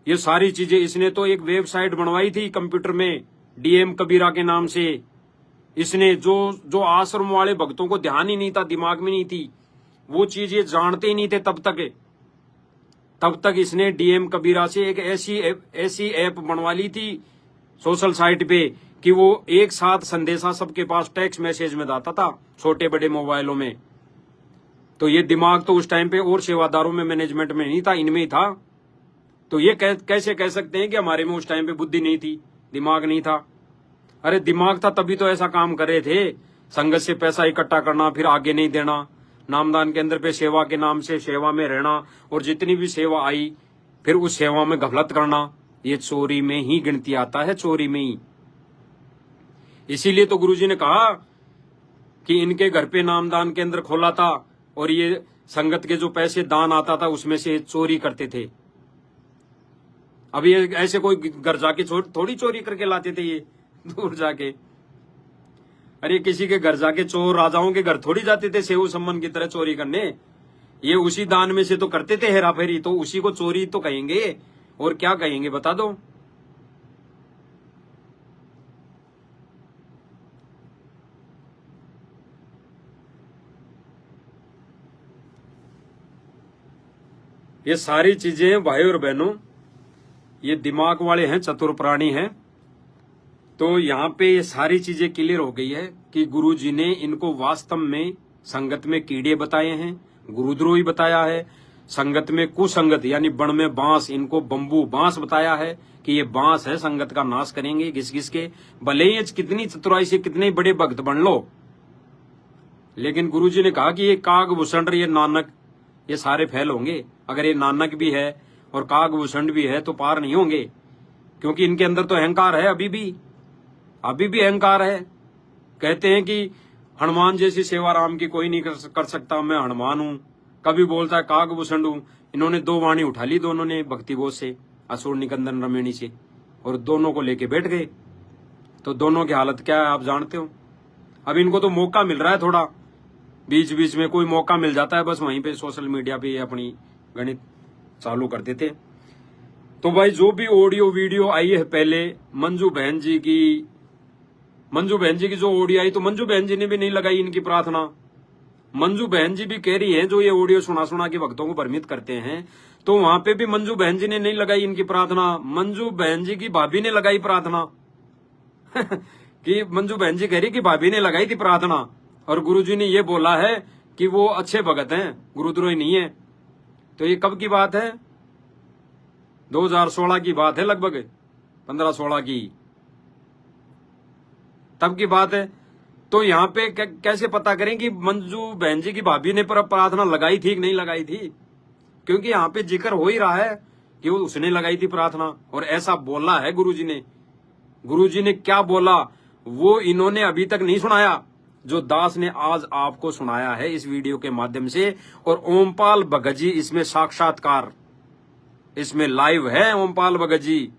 [SPEAKER 1] ये सारी चीजें इसने तो एक वेबसाइट बनवाई थी कंप्यूटर में, डीएम कबीरा के नाम से। इसने जो आश्रम वाले भक्तों को ध्यान ही नहीं था, दिमाग में नहीं थी, वो चीज ये जानते ही नहीं थे तब तक इसने डीएम कबीरा से एक ऐसी ऐप बनवा ली थी सोशल साइट पे कि वो एक साथ संदेशा सबके पास टेक्स्ट मैसेज में जाता था, छोटे बड़े मोबाइलों में। तो ये दिमाग तो उस टाइम पे और सेवादारों में, मैनेजमेंट में नहीं था, इनमें ही था। तो ये कैसे कह सकते हैं कि हमारे में उस टाइम पे बुद्धि नहीं थी, दिमाग नहीं था। अरे दिमाग था तभी तो ऐसा काम कर रहे थे, संगत से पैसा इकट्ठा करना, फिर आगे नहीं देना, नामदान के अंदर पे सेवा के नाम से सेवा में रहना, और जितनी भी सेवा आई फिर उस सेवा में गफलत करना, ये चोरी में ही गिनती आता है, चोरी में ही। इसीलिए तो गुरुजी ने कहा कि इनके घर पे नामदान केंद्र खोला था, और ये संगत के जो पैसे दान आता था उसमें से चोरी करते थे। अब ये ऐसे कोई घर जाके थोड़ी चोरी करके लाते थे ये दूर जाके। अरे किसी के घर जाके चोर राजाओं के घर थोड़ी जाते थे सेऊ सम्मन की तरह चोरी करने, ये उसी दान में से तो करते थे हेरा फेरी, तो उसी को चोरी तो कहेंगे, और क्या कहेंगे बता दो। ये सारी चीजें भाई और बहनों, ये दिमाग वाले हैं, चतुर प्राणी हैं, तो यहाँ पे ये सारी चीजें क्लियर हो गई है कि गुरुजी ने इनको वास्तव में संगत में कीड़े बताए हैं, गुरुद्रोही बताया है, संगत में कुसंगत यानी बण में बांस, इनको बंबू बांस बताया है कि ये बांस है, संगत का नाश करेंगे घिस घिस के, भले ही कितनी चतुराई से कितने बड़े भक्त बन लो। लेकिन गुरुजी ने कहा कि ये कागभूषण, ये नानक, ये सारे फैल होंगे। अगर ये नानक भी है और कागभूषण भी है तो पार नहीं होंगे, क्योंकि इनके अंदर तो अहंकार है, अभी भी अहंकार है। कहते हैं कि हनुमान जैसी सेवा राम की कोई नहीं कर सकता, मैं हनुमान हूं। कभी बोलता है कागभूषण हूं। इन्होंने 2 वाणी उठा ली दोनों ने भक्ति बोध से, असुर निकंदन रमेणी से, और दोनों को लेके बैठ गए। तो दोनों की हालत क्या है आप जानते हो। अब इनको तो मौका मिल रहा है, थोड़ा बीच बीच में कोई मौका मिल जाता है, बस वहीं पे सोशल मीडिया पे अपनी गणित चालू कर देते। तो भाई जो भी ऑडियो वीडियो आई है पहले मंजू बहन जी की जो ऑडियो आई, तो मंजू बहन जी ने भी नहीं लगाई इनकी प्रार्थना। मंजू बहन जी भी कह रही हैं, जो ये ऑडियो सुना के भक्तों को भ्रमित करते हैं, तो वहां पे भी मंजू बहन जी ने नहीं लगाई इनकी प्रार्थना। मंजू बहन जी की भाभी ने लगाई प्रार्थना कि मंजू बहन जी कह रही कि भाभी ने लगाई थी प्रार्थना, और गुरुजी ने ये बोला है कि वो अच्छे भगत हैं, गुरुद्रोही नहीं है। तो ये कब की बात है? 2016 की बात है, लगभग 15-16 की, तब की बात है। तो यहाँ पे कैसे पता करें कि मंजू बहन जी की भाभी ने प्रार्थना लगाई थी कि नहीं लगाई थी, क्योंकि यहाँ पे जिक्र हो ही रहा है कि वो उसने लगाई थी प्रार्थना, और ऐसा बोला है गुरुजी ने। गुरुजी ने क्या बोला वो इन्होंने अभी तक नहीं सुनाया, जो दास ने आज आपको सुनाया है इस वीडियो के माध्यम से। और ओमपाल भगत जी इसमें साक्षात्कार, इसमें लाइव है, ओमपाल भगत जी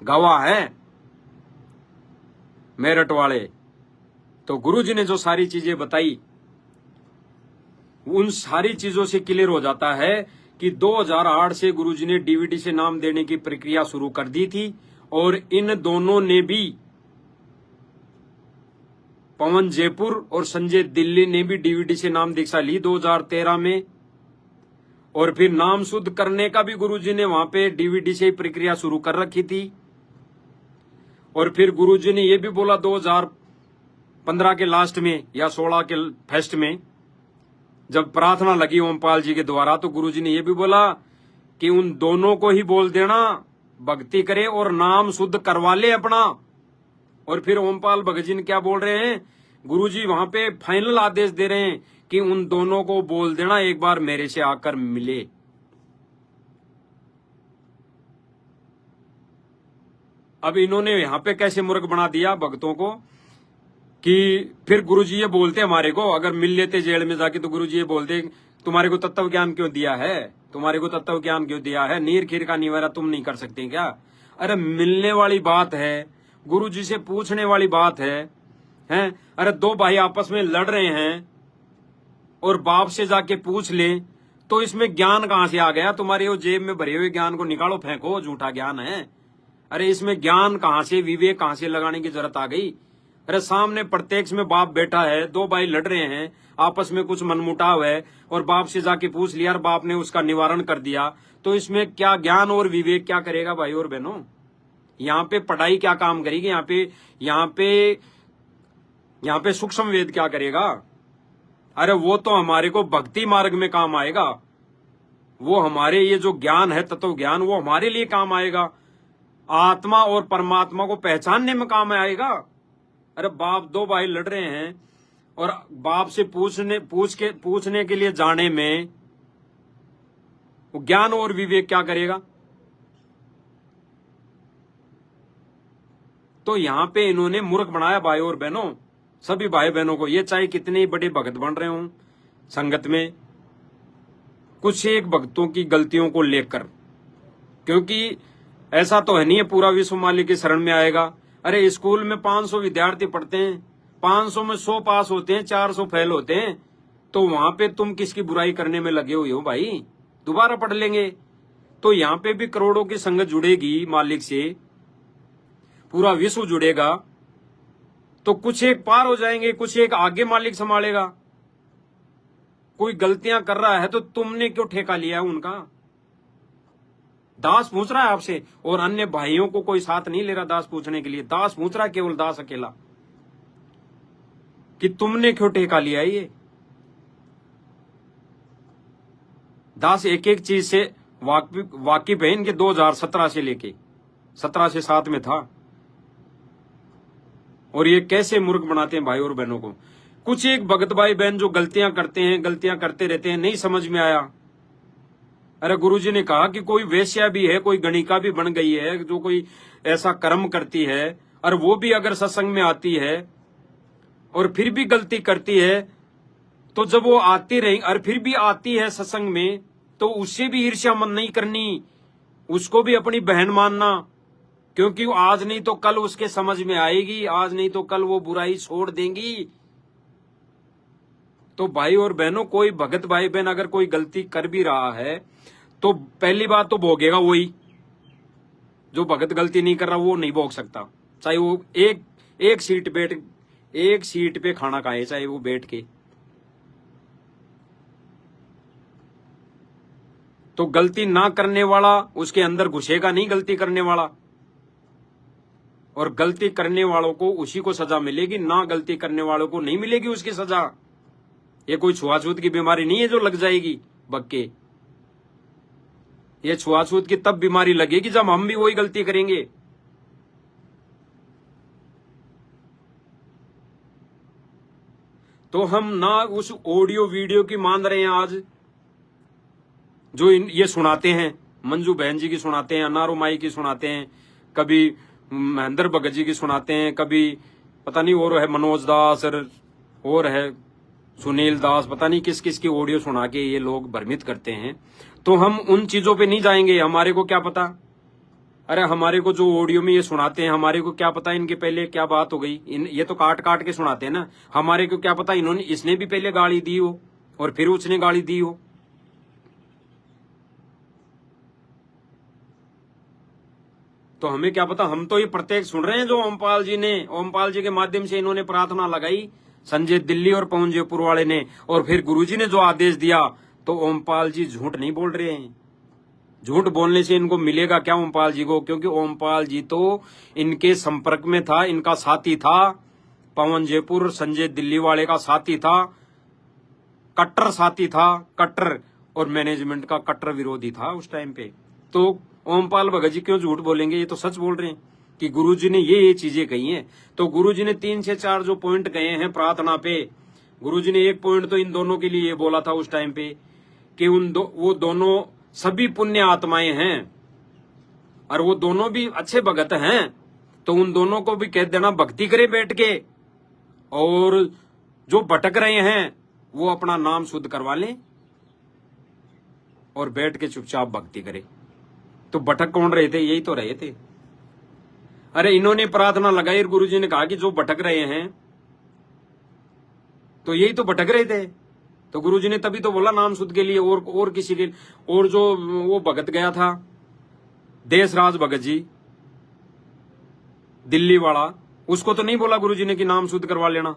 [SPEAKER 1] गवाह है, मेरठ वाले। तो गुरुजी ने जो सारी चीजें बताई, उन सारी चीजों से क्लियर हो जाता है कि 2008 से गुरुजी ने डीवीडी से नाम देने की प्रक्रिया शुरू कर दी थी, और इन दोनों ने भी, पवन जयपुर और संजय दिल्ली ने भी डीवीडी से नाम दीक्षा ली 2013 में। और फिर नाम शुद्ध करने का भी गुरुजी ने वहां पे डीवीडी से ही प्रक्रिया शुरू कर रखी थी। और फिर गुरुजी ने यह भी बोला 2015 के लास्ट में या 16 के फर्स्ट में, जब प्रार्थना लगी ओमपाल जी के द्वारा, तो गुरुजी ने यह भी बोला कि उन दोनों को ही बोल देना भक्ति करे और नाम शुद्ध करवा ले अपना। और फिर ओमपाल भगत जी ने क्या बोल रहे हैं, गुरुजी वहां पे फाइनल आदेश दे रहे हैं कि उन दोनों को बोल देना एक बार मेरे से आकर मिले। अब इन्होंने यहां पे कैसे मूर्ख बना दिया भक्तों को कि फिर गुरुजी ये बोलते हमारे को, अगर मिल लेते जेल में जाके, तो गुरुजी ये बोलते तुम्हारे को तत्व ज्ञान क्यों दिया है, तुम्हारे को तत्व ज्ञान क्यों दिया है, नीर खीर का निवारा तुम नहीं कर सकते क्या। अरे मिलने वाली बात है, गुरुजी से पूछने वाली बात है, हैं? अरे 2 भाई आपस में लड़ रहे हैं और बाप से जाके पूछ ले, तो इसमें ज्ञान कहां से आ गया? तुम्हारे वो जेब में भरे हुए ज्ञान को निकालो, फेंको, झूठा ज्ञान है। अरे इसमें ज्ञान कहां से, विवेक कहां से लगाने की जरूरत आ गई? अरे सामने प्रत्यक्ष में बाप बैठा है, 2 भाई लड़ रहे हैं, आपस में कुछ मनमुटाव है, और बाप से जाके पूछ लिया और बाप ने उसका निवारण कर दिया, तो इसमें क्या ज्ञान और विवेक क्या करेगा भाई और बहनों? यहाँ पे पढ़ाई क्या काम करेगी? यहाँ पे सूक्ष्म वेद क्या करेगा? अरे वो तो हमारे को भक्ति मार्ग में काम आएगा, वो हमारे ये जो ज्ञान है तत्व ज्ञान, वो हमारे लिए काम आएगा, आत्मा और परमात्मा को पहचानने में काम आएगा। अरे बाप 2 भाई लड़ रहे हैं और बाप से पूछने के लिए जाने में वो ज्ञान और विवेक क्या करेगा? तो यहां पे इन्होंने मूर्ख बनाया भाई और बहनों, सभी भाई बहनों को। ये चाहे कितने बड़े भगत बन रहे हों संगत में, कुछ एक भक्तों की गलतियों को लेकर, क्योंकि ऐसा तो है नहीं है पूरा विश्व मालिक की शरण में आएगा। अरे स्कूल में 500 विद्यार्थी पढ़ते हैं, 500 में 100 पास होते हैं, 400 फेल होते हैं, तो वहां पे तुम किसकी बुराई करने में लगे हुए हो भाई? दोबारा पढ़ लेंगे। तो यहाँ पे भी करोड़ों की संगत जुड़ेगी मालिक से, पूरा विश्व जुड़ेगा, तो कुछ एक पार हो जाएंगे, कुछ एक आगे मालिक संभालेगा। कोई गलतियां कर रहा है तो तुमने क्यों ठेका लिया उनका? दास पूछ रहा है आपसे, और अन्य भाइयों को कोई साथ नहीं ले रहा दास पूछने के लिए। दास पूछ रहा है, केवल दास अकेला, कि तुमने क्यों ठेका लिया ये। दास एक एक चीज से वाकिफ है इनके 2017 से लेके 17 से 7 में था। और ये कैसे मूर्ख बनाते हैं भाई और बहनों को। कुछ एक भगत भाई बहन जो गलतियां करते हैं, गलतियां करते रहते हैं, नहीं समझ में आया। अरे गुरुजी ने कहा कि कोई वेश्या भी है, कोई गणिका भी बन गई है, जो कोई ऐसा कर्म करती है, और वो भी अगर सत्संग में आती है और फिर भी गलती करती है, तो जब वो आती रही और फिर भी आती है सत्संग में, तो उससे भी ईर्ष्या मन नहीं करनी, उसको भी अपनी बहन मानना, क्योंकि आज नहीं तो कल उसके समझ में आएगी, आज नहीं तो कल वो बुराई छोड़ देंगी। तो भाई और बहनों, कोई भगत भाई बहन अगर कोई गलती कर भी रहा है, तो पहली बात तो भोगेगा वही। जो भगत गलती नहीं कर रहा वो नहीं भोग सकता, चाहे वो एक सीट पे खाना खाए, चाहे वो बैठ के। तो गलती ना करने वाला उसके अंदर घुसेगा नहीं, गलती करने वाला, और गलती करने वालों को उसी को सजा मिलेगी, ना गलती करने वालों को नहीं मिलेगी उसकी सजा। ये कोई छुआछूत की बीमारी नहीं है जो लग जाएगी बक्के। ये छुआछूत की तब बीमारी लगेगी जब हम भी वही गलती करेंगे। तो हम ना उस ऑडियो वीडियो की मान रहे हैं आज, जो ये सुनाते हैं, मंजू बहन जी की सुनाते हैं, अनारो माई की सुनाते हैं, कभी महेंद्र भगत जी की सुनाते हैं, कभी पता नहीं और है मनोज दास और है सुनील दास, पता नहीं किस किस की ऑडियो सुना के ये लोग भ्रमित करते हैं। तो हम उन चीजों पे नहीं जाएंगे, हमारे को क्या पता। अरे हमारे को जो ऑडियो में ये सुनाते हैं, हमारे को क्या पता इनके पहले क्या बात हो गई। ये तो काट काट के सुनाते हैं ना, हमारे को क्या पता इसने भी पहले गाली दी हो और फिर उसने गाली दी हो। तो हमें क्या पता, हम तो ये प्रत्येक सुन रहे हैं जो ओमपाल जी के माध्यम से इन्होंने प्रार्थना लगाई, संजय दिल्ली और पवन जयपुर वाले ने, और फिर गुरुजी ने जो आदेश दिया। तो ओमपाल जी झूठ नहीं बोल रहे हैं। झूठ बोलने से इनको मिलेगा क्या ओमपाल जी को, क्योंकि ओमपाल जी तो इनके संपर्क में था, इनका साथी था, पवन जयपुर संजय दिल्ली वाले का साथी था, कट्टर साथी था, कट्टर, और मैनेजमेंट का कट्टर विरोधी था उस टाइम पे। तो ओमपाल भगत जी क्यों झूठ बोलेंगे, ये तो सच बोल रहे हैं कि गुरुजी ने ये चीजें कही हैं। तो गुरुजी ने 3 से 4 जो पॉइंट कहे हैं प्रार्थना पे, गुरुजी ने एक पॉइंट तो इन दोनों के लिए ये बोला था उस टाइम पे कि वो दोनों सभी पुण्य आत्माएं हैं और वो दोनों भी अच्छे भगत हैं, तो उन दोनों को भी कह देना भक्ति करे बैठ के, और जो भटक रहे हैं वो अपना नाम शुद्ध करवा लें और बैठ के चुपचाप भक्ति करे। तो भटक कौन रहे थे, यही तो रहे थे। अरे इन्होंने प्रार्थना लगाई और गुरुजी ने कहा कि जो भटक रहे हैं, तो यही तो भटक रहे थे। तो गुरुजी ने तभी तो बोला नाम शुद्ध के लिए, और किसी के, और जो वो भगत गया था देशराज भगत जी दिल्ली वाला, उसको तो नहीं बोला गुरुजी ने कि नाम शुद्ध करवा लेना।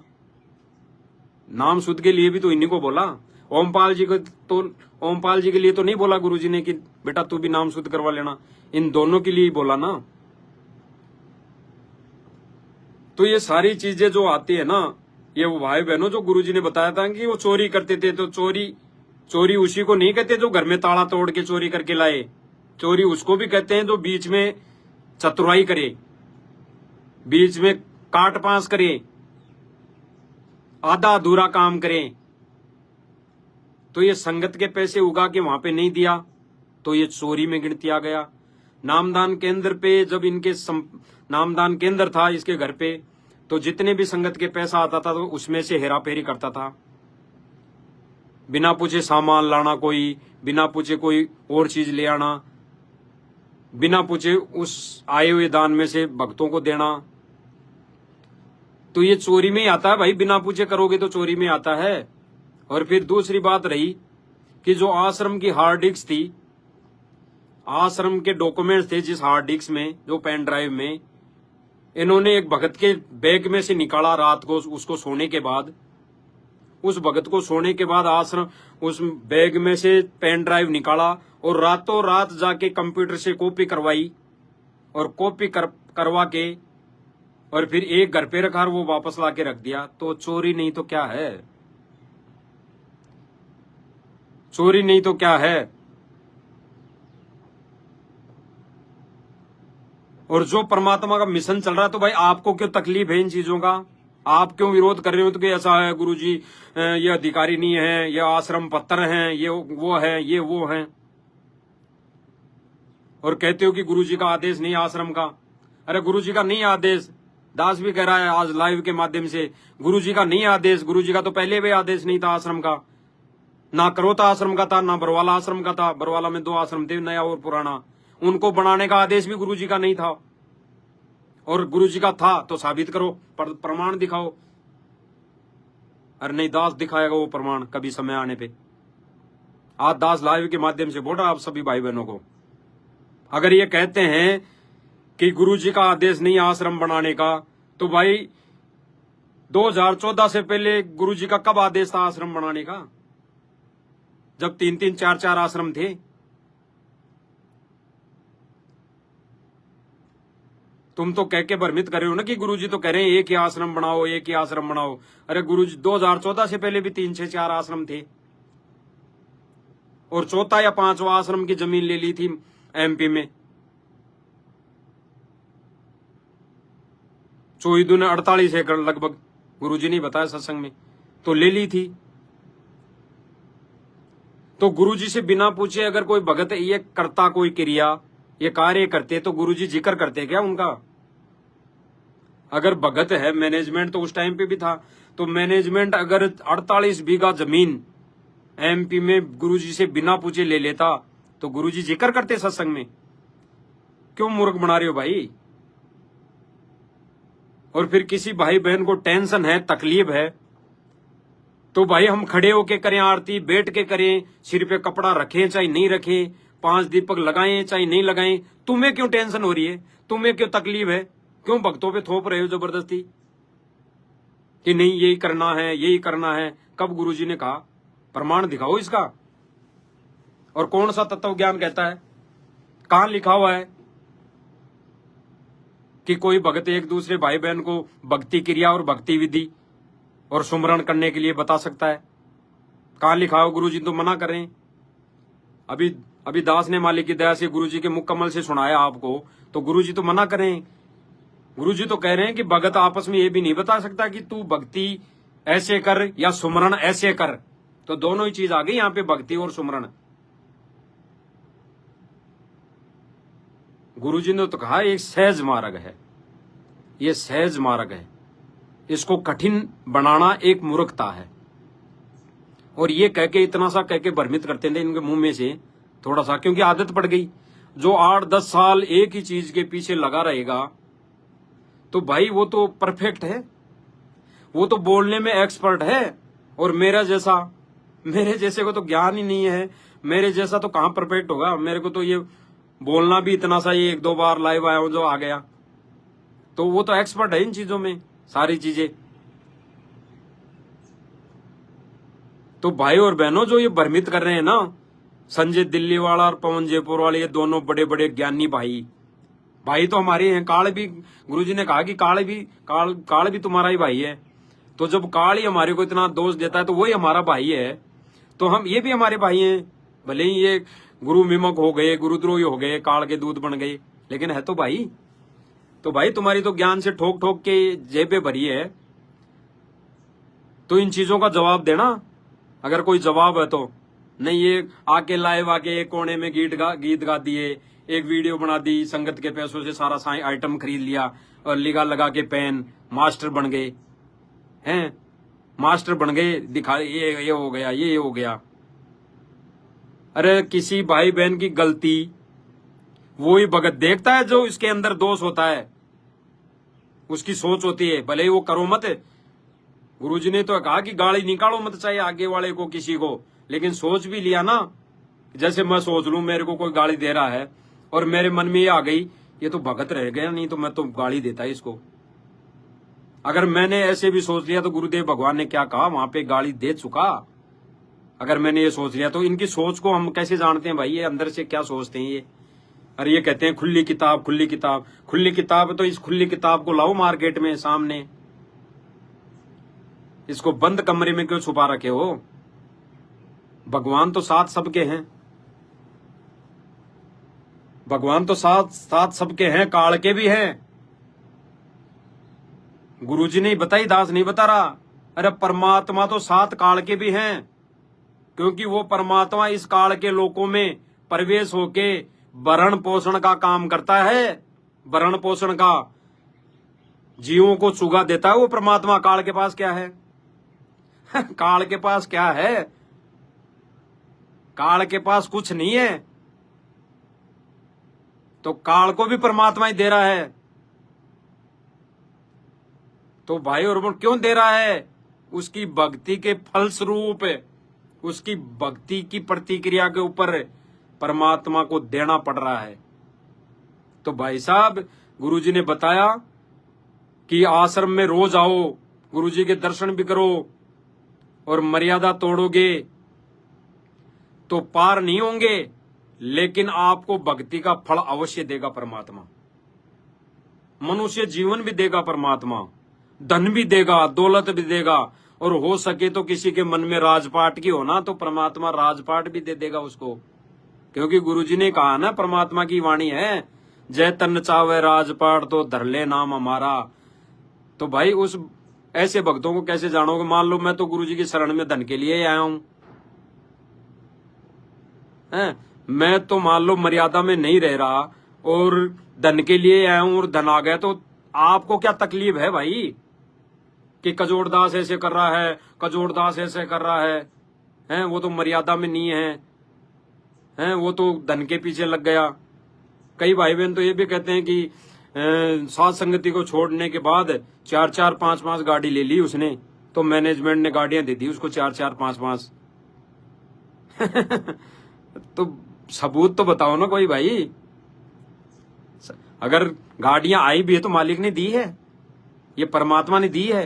[SPEAKER 1] नाम शुद्ध के लिए भी तो इन्हीं को बोला। ओमपाल जी के लिए तो नहीं बोला गुरुजी ने कि बेटा तू भी नाम शुद्ध करवा लेना, इन दोनों के लिए ही बोला ना। तो ये सारी चीजें जो आती है ना, ये वो भाई बहनों जो गुरुजी ने बताया था कि वो चोरी करते थे, तो चोरी उसी को नहीं कहते जो घर में ताला तोड़ के चोरी करके लाए। चोरी उसको भी कहते हैं जो बीच में चतुराई करे, बीच में काट पास करे, आधा अधूरा काम करें। तो ये संगत के पैसे उगा के वहां पे नहीं दिया, तो ये चोरी में गिनती आ गया। नामदान केंद्र पे जब इनके नामदान केंद्र था इसके घर पे, तो जितने भी संगत के पैसा आता था तो उसमें से हेरा फेरी करता था। बिना पूछे सामान लाना, कोई बिना पूछे कोई और चीज ले आना, बिना पूछे उस आए हुए दान में से भक्तों को देना। तो ये चोरी में ही आता है भाई, बिना पूछे करोगे तो चोरी में आता है। और फिर दूसरी बात रही कि जो आश्रम की हार्ड डिस्क थी, आश्रम के डॉक्यूमेंट्स थे जिस हार्ड डिस्क में, जो पेन ड्राइव में, इन्होंने एक भगत के बैग में से निकाला रात को, उसको सोने के बाद, उस भगत को सोने के बाद आश्रम उस बैग में से पेन ड्राइव निकाला और रातों रात जाके कंप्यूटर से कॉपी करवाई और कॉपी करवा के और फिर एक घर पे रखा और वो वापस लाके रख दिया। तो चोरी नहीं तो क्या है? चोरी नहीं तो क्या है? और जो परमात्मा का मिशन चल रहा है, तो भाई आपको क्यों तकलीफ है इन चीजों का? आप क्यों विरोध कर रहे हो? तो कि ऐसा है गुरुजी, ये अधिकारी नहीं है, ये आश्रम पत्थर हैं, ये वो है, ये वो है, और कहते हो कि गुरुजी का आदेश नहीं आश्रम का। अरे गुरुजी का नहीं आदेश, दास भी कह रहा है आज लाइव के माध्यम से, गुरुजी का नहीं आदेश। गुरुजी का तो पहले भी आदेश नहीं था आश्रम का, ना करोता आश्रम का था, ना बरवाला आश्रम का था। बरवाला में 2 आश्रम थे, नया और पुराना। उनको बनाने का आदेश भी गुरुजी का नहीं था, और गुरुजी का था तो साबित करो, प्रमाण दिखाओ। अरे नहीं, दास दिखाएगा वो प्रमाण कभी समय आने पे। आज दास लाइव के माध्यम से बोल रहा आप सभी भाई बहनों को, अगर ये कहते हैं कि गुरुजी का आदेश नहीं आश्रम बनाने का, तो भाई 2014 से पहले गुरुजी का कब आदेश था आश्रम बनाने का, जब 3-3, 4-4 आश्रम थे? तुम तो कह के भ्रमित कर रहे हो ना कि गुरुजी तो कह रहे हैं एक ही आश्रम बनाओ, एक ही आश्रम बनाओ। अरे गुरुजी 2014 से पहले भी 3-6-4 आश्रम थे, और 4था या 5वां आश्रम की जमीन ले ली थी एमपी में। 48 एकड़ लगभग, गुरुजी ने बताया सत्संग में, तो ले ली थी। तो गुरुजी से बिना पूछे अगर कोई भगत ये करता, कोई क्रिया, ये कार्य करते, तो गुरुजी जिक्र करते क्या उनका? अगर भगत है, मैनेजमेंट तो उस टाइम पे भी था, तो मैनेजमेंट अगर 48 बीघा जमीन एमपी में गुरुजी से बिना पूछे ले लेता, तो गुरुजी जिक्र करते सत्संग में? क्यों मूर्ख बना रहे हो भाई? और फिर किसी भाई बहन को टेंशन है, तकलीफ है, तो भाई हम खड़े होके करें आरती, बैठ के करें, सिर पे कपड़ा रखें चाहे नहीं रखें, 5 दीपक लगाएं चाहे नहीं लगाएं, तुम्हें क्यों टेंशन हो रही है? तुम्हें क्यों तकलीफ है? क्यों भक्तों पे थोप रहे हो जबरदस्ती कि नहीं यही करना है, यही करना है? कब गुरुजी ने कहा? प्रमाण दिखाओ इसका। और कौन सा तत्व ज्ञान कहता है? कहां लिखा हुआ है कि कोई भगत एक दूसरे भाई बहन को भक्ति क्रिया और भक्ति विधि और सुमरण करने के लिए बता सकता है? कहां लिखा हो? गुरुजी तो मना कर रहे हैं। अभी दास ने मालिक की दया से गुरुजी के मुकम्मल से सुनाया आपको, तो गुरुजी तो मना कर रहे हैं। गुरुजी तो कह रहे हैं कि भगत आपस में ये भी नहीं बता सकता कि तू भक्ति ऐसे कर या सुमरण ऐसे कर। तो दोनों ही चीज आ गई यहाँ पे, भक्ति और सुमरण। गुरुजी ने तो कहा एक सहज मार्ग है, ये सहज मार्ग है, इसको कठिन बनाना एक मूर्खता है। और ये कह के इतना सा कह के भ्रमित करते थे इनके मुंह में से थोड़ा सा, क्योंकि आदत पड़ गई। जो 8-10 साल एक ही चीज के पीछे लगा रहेगा, तो भाई वो तो परफेक्ट है, वो तो बोलने में एक्सपर्ट है। और मेरे जैसे को तो ज्ञान ही नहीं है, मेरे जैसा तो कहां परफेक्ट होगा? मेरे को तो ये बोलना भी इतना सा, ये 1-2 बार लाइव आया हूं जो आ गया, तो वो तो एक्सपर्ट है इन चीजों में, सारी चीजें। तो भाई और बहनों जो ये भ्रमित कर रहे हैं ना, संजय दिल्ली वाला और पवन जयपुर वाले, ये दोनों बड़े बड़े ज्ञानी भाई तो हमारे हैं। काल भी, गुरुजी ने कहा कि काल भी तुम्हारा ही भाई है। तो जब काल ही हमारे को इतना दोष देता है, तो वही हमारा भाई है, तो हम ये भी हमारे भाई हैं। भले ही ये गुरु मिमक हो गए, गुरुद्रोही हो गए, काल के दूध बन गए, लेकिन है तो भाई। तो भाई तुम्हारी तो ज्ञान से ठोक ठोक के जेबें भरी है, तो इन चीजों का जवाब देना, अगर कोई जवाब है तो। नहीं ये आके लाइव आके एक कोने में गीत गा दिए, एक वीडियो बना दी, संगत के पैसों से सारा आइटम खरीद लिया और लिगा लगा के पेन मास्टर बन गए हैं, मास्टर बन गए, दिखा ये हो गया, ये हो गया। अरे किसी भाई बहन की गलती वो ही भगत देखता है जो इसके अंदर दोष होता है, उसकी सोच होती है, भले ही वो करो मत। गुरुजी ने तो कहा कि गाली निकालो मत चाहे आगे वाले को किसी को, लेकिन सोच भी लिया ना। जैसे मैं सोच लूं मेरे को कोई गाली दे रहा है और मेरे मन में ये आ गई, ये तो भगत रह गया, नहीं तो मैं तो गाली देता इसको। अगर मैंने ऐसे भी सोच लिया तो गुरुदेव भगवान ने क्या कहा, वहां पे गाली दे चुका। अगर मैंने ये सोच लिया तो इनकी सोच को हम कैसे जानते हैं भाई, ये अंदर से क्या सोचते हैं ये। अरे ये कहते हैं खुली किताब, खुली किताब, खुली किताब, तो इस खुली किताब को लाओ मार्केट में सामने, इसको बंद कमरे में क्यों छुपा रखे हो। भगवान तो साथ सबके हैं, भगवान तो साथ सबके हैं, काल के भी हैं। गुरुजी ने बताई, दास नहीं बता रहा। अरे परमात्मा तो सात काल के भी हैं, क्योंकि वो परमात्मा इस काल के लोकों में प्रवेश होके भरण पोषण का काम करता है। भरण पोषण का, जीवों को चुगा देता है वो परमात्मा। काल के पास क्या है? काल के पास क्या है? काल के पास कुछ नहीं है। तो काल को भी परमात्मा ही दे रहा है। तो भाई और बहन क्यों दे रहा है? उसकी भक्ति के फलस्वरूप, उसकी भक्ति की प्रतिक्रिया के ऊपर परमात्मा को देना पड़ रहा है। तो भाई साहब, गुरुजी ने बताया कि आश्रम में रोज आओ, गुरुजी के दर्शन भी करो, और मर्यादा तोड़ोगे तो पार नहीं होंगे, लेकिन आपको भक्ति का फल अवश्य देगा परमात्मा। मनुष्य जीवन भी देगा परमात्मा, धन भी देगा, दौलत भी देगा, और हो सके तो किसी के मन में राजपाट की हो ना, तो परमात्मा राजपाट भी दे देगा उसको। क्योंकि गुरुजी ने कहा ना, परमात्मा की वाणी है, जय तन चावे राजपाट तो धर ले नाम हमारा। तो भाई उस ऐसे भक्तों को कैसे जानोगे? मान लो मैं तो गुरुजी की शरण में धन के लिए आया हूं, मैं तो मान लो मर्यादा में नहीं रह रहा और धन के लिए आया हूं, और धन आ गया, तो आपको क्या तकलीफ है भाई कि कजोड़दास ऐसे कर रहा है, कजोड़दास ऐसे कर रहा है, वो तो मर्यादा में नहीं है, वो तो धन के पीछे लग गया। कई भाई बहन तो ये भी कहते हैं कि साथ संगति को छोड़ने के बाद 4-4, 5-5 गाड़ी ले ली उसने, तो मैनेजमेंट ने गाड़ियां दे दी उसको 4-4, 5-5। तो सबूत तो बताओ ना कोई भाई। अगर गाड़ियां आई भी है तो मालिक ने दी है, ये परमात्मा ने दी है।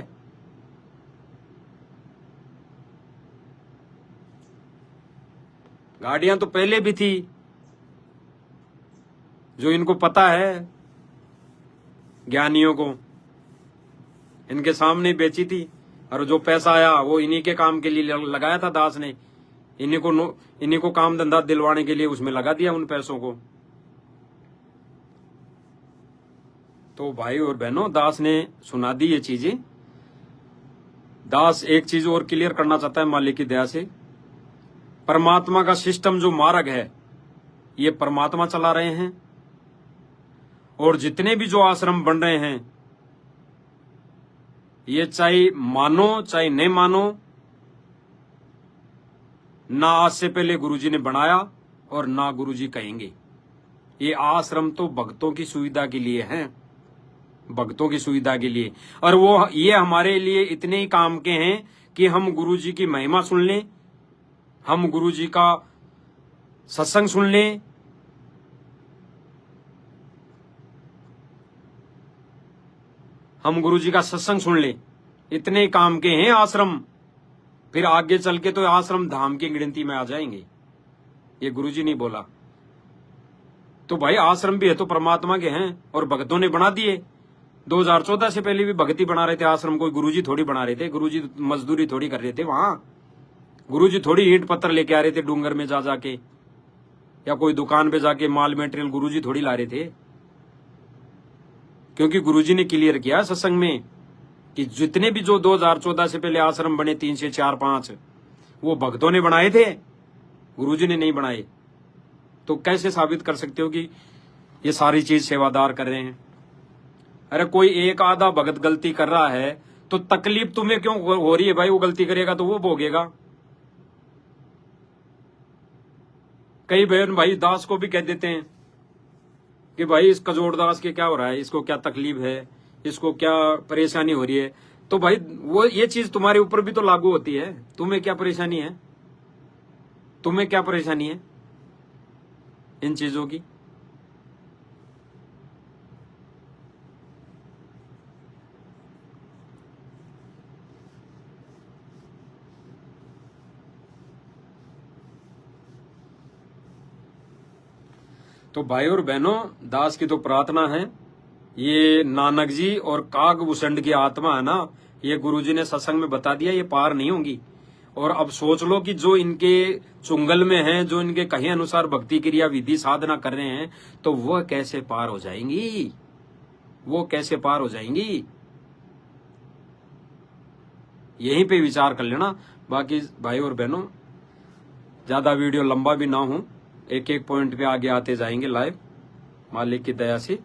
[SPEAKER 1] गाड़ियां तो पहले भी थी, जो इनको पता है, ज्ञानियों को, इनके सामने बेची थी, और जो पैसा आया वो इन्हीं के काम के लिए लगाया था दास ने। इन्हीं को काम धंधा दिलवाने के लिए उसमें लगा दिया उन पैसों को। तो भाई और बहनों, दास ने सुना दी ये चीजें। दास एक चीज और क्लियर करना चाहता है मालिक की दया से। परमात्मा का सिस्टम जो मार्ग है, ये परमात्मा चला रहे हैं, और जितने भी जो आश्रम बन रहे हैं, ये चाहे मानो चाहे नहीं मानो, ना आज से पहले गुरुजी ने बनाया और ना गुरुजी कहेंगे। ये आश्रम तो भक्तों की सुविधा के लिए है, भक्तों की सुविधा के लिए। और वो ये हमारे लिए इतने ही काम के हैं कि हम गुरुजी की महिमा सुन लें, हम गुरुजी का सत्संग सुन लें, हम गुरुजी का सत्संग सुन लें, इतने ही काम के हैं आश्रम। फिर आगे चल के तो आश्रम धाम की गिनती में आ जाएंगे, ये गुरुजी नहीं बोला। तो भाई आश्रम भी है तो परमात्मा के हैं, और भक्तों ने बना दिए। 2014 से पहले भी भक्ति बना रहे थे आश्रम, कोई गुरुजी थोड़ी बना रहे थे, गुरुजी मजदूरी थोड़ी कर रहे थे वहां। गुरुजी थोड़ी ईंट पत्थर लेके आ रहे थे डूंगर में जा जाके, या कोई दुकान पे जाके माल मटेरियल गुरुजी थोड़ी ला रहे थे। क्योंकि गुरुजी ने क्लियर किया सत्संग में कि जितने भी जो 2014 से पहले आश्रम बने, 3 से 4, 5, वो भक्तों ने बनाए थे, गुरुजी ने नहीं बनाए। तो कैसे साबित कर सकते हो कि ये सारी चीज सेवादार कर रहे हैं? अरे कोई एक आधा भगत गलती कर रहा है तो तकलीफ तुम्हें क्यों हो रही है भाई? वो गलती करेगा तो वो भोगेगा। कई बहन भाई दास को भी कह देते हैं कि भाई इस कजोड़ दास के क्या हो रहा है, इसको क्या तकलीफ है, इसको क्या परेशानी हो रही है। तो भाई वो ये चीज तुम्हारे ऊपर भी तो लागू होती है। तुम्हें क्या परेशानी है? तुम्हें क्या परेशानी है इन चीजों की? तो भाई और बहनों, दास की तो प्रार्थना है, ये नानक जी और कागभूषण की आत्मा है ना, ये गुरुजी ने सत्संग में बता दिया, ये पार नहीं होंगी। और अब सोच लो कि जो इनके चुंगल में है, जो इनके कहे अनुसार भक्ति क्रिया विधि साधना कर रहे हैं, तो वह कैसे पार हो जाएंगी, वो कैसे पार हो जाएंगी। यहीं पे विचार कर लेना। बाकी भाई और बहनों, ज्यादा वीडियो लंबा भी ना हो, एक एक पॉइंट पे आगे आते जाएंगे लाइव मालिक की दया से।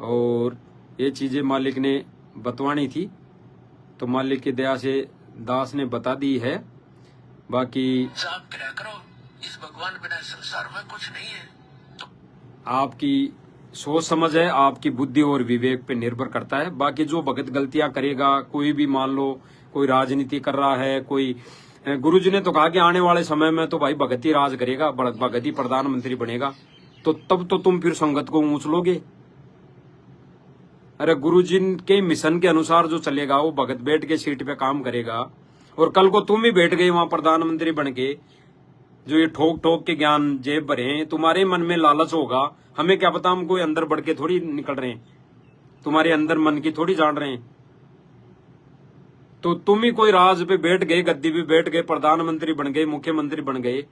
[SPEAKER 1] और ये चीजें मालिक ने बतवानी थी तो मालिक की दया से दास ने बता दी है। बाकी
[SPEAKER 2] जाप करा करो, इस भगवान बिना संसार में कुछ नहीं है। तो
[SPEAKER 1] आपकी सोच समझ है, आपकी बुद्धि और विवेक पे निर्भर करता है। बाकी जो भगत गलतियां करेगा, कोई भी मान लो कोई राजनीति कर रहा है, कोई गुरुजी ने तो कहा कि आने वाले समय में तो भाई भगत ही राज करेगा, भगत ही प्रधानमंत्री बनेगा, तो तब तो तुम फिर संगत को ऊंच लोगे। अरे गुरुजी के मिशन के अनुसार जो चलेगा वो भगत बैठ के सीट पे काम करेगा, और कल को तुम ही बैठ गए वहां प्रधानमंत्री बन के, जो ये ठोक ठोक के ज्ञान जेब भरे हैं, तुम्हारे मन में लालच होगा। हमें क्या पता, हम कोई अंदर बढ़ के थोड़ी निकल रहे हैं, तुम्हारे अंदर मन की थोड़ी जान रहे हैं। तो तुम ही कोई राज पे बैठ गए, गद्दी पे बैठ गए, प्रधानमंत्री बन गए, मुख्यमंत्री बन गए,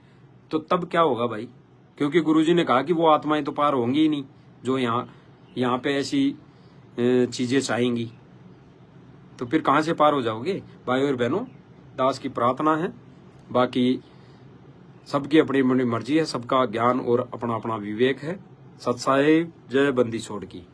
[SPEAKER 1] तो तब क्या होगा भाई। क्योंकि गुरुजी ने कहा कि वो आत्माएं तो पार होंगी ही नहीं जो यहाँ पे ऐसी चीजें चाहेंगी, तो फिर कहां से पार हो जाओगे। भाई और बहनों, दास की प्रार्थना है। बाकी सबकी अपनी अपनी मर्जी है, सबका ज्ञान और अपना अपना विवेक है। सत्साई जय बंदी छोड़ की।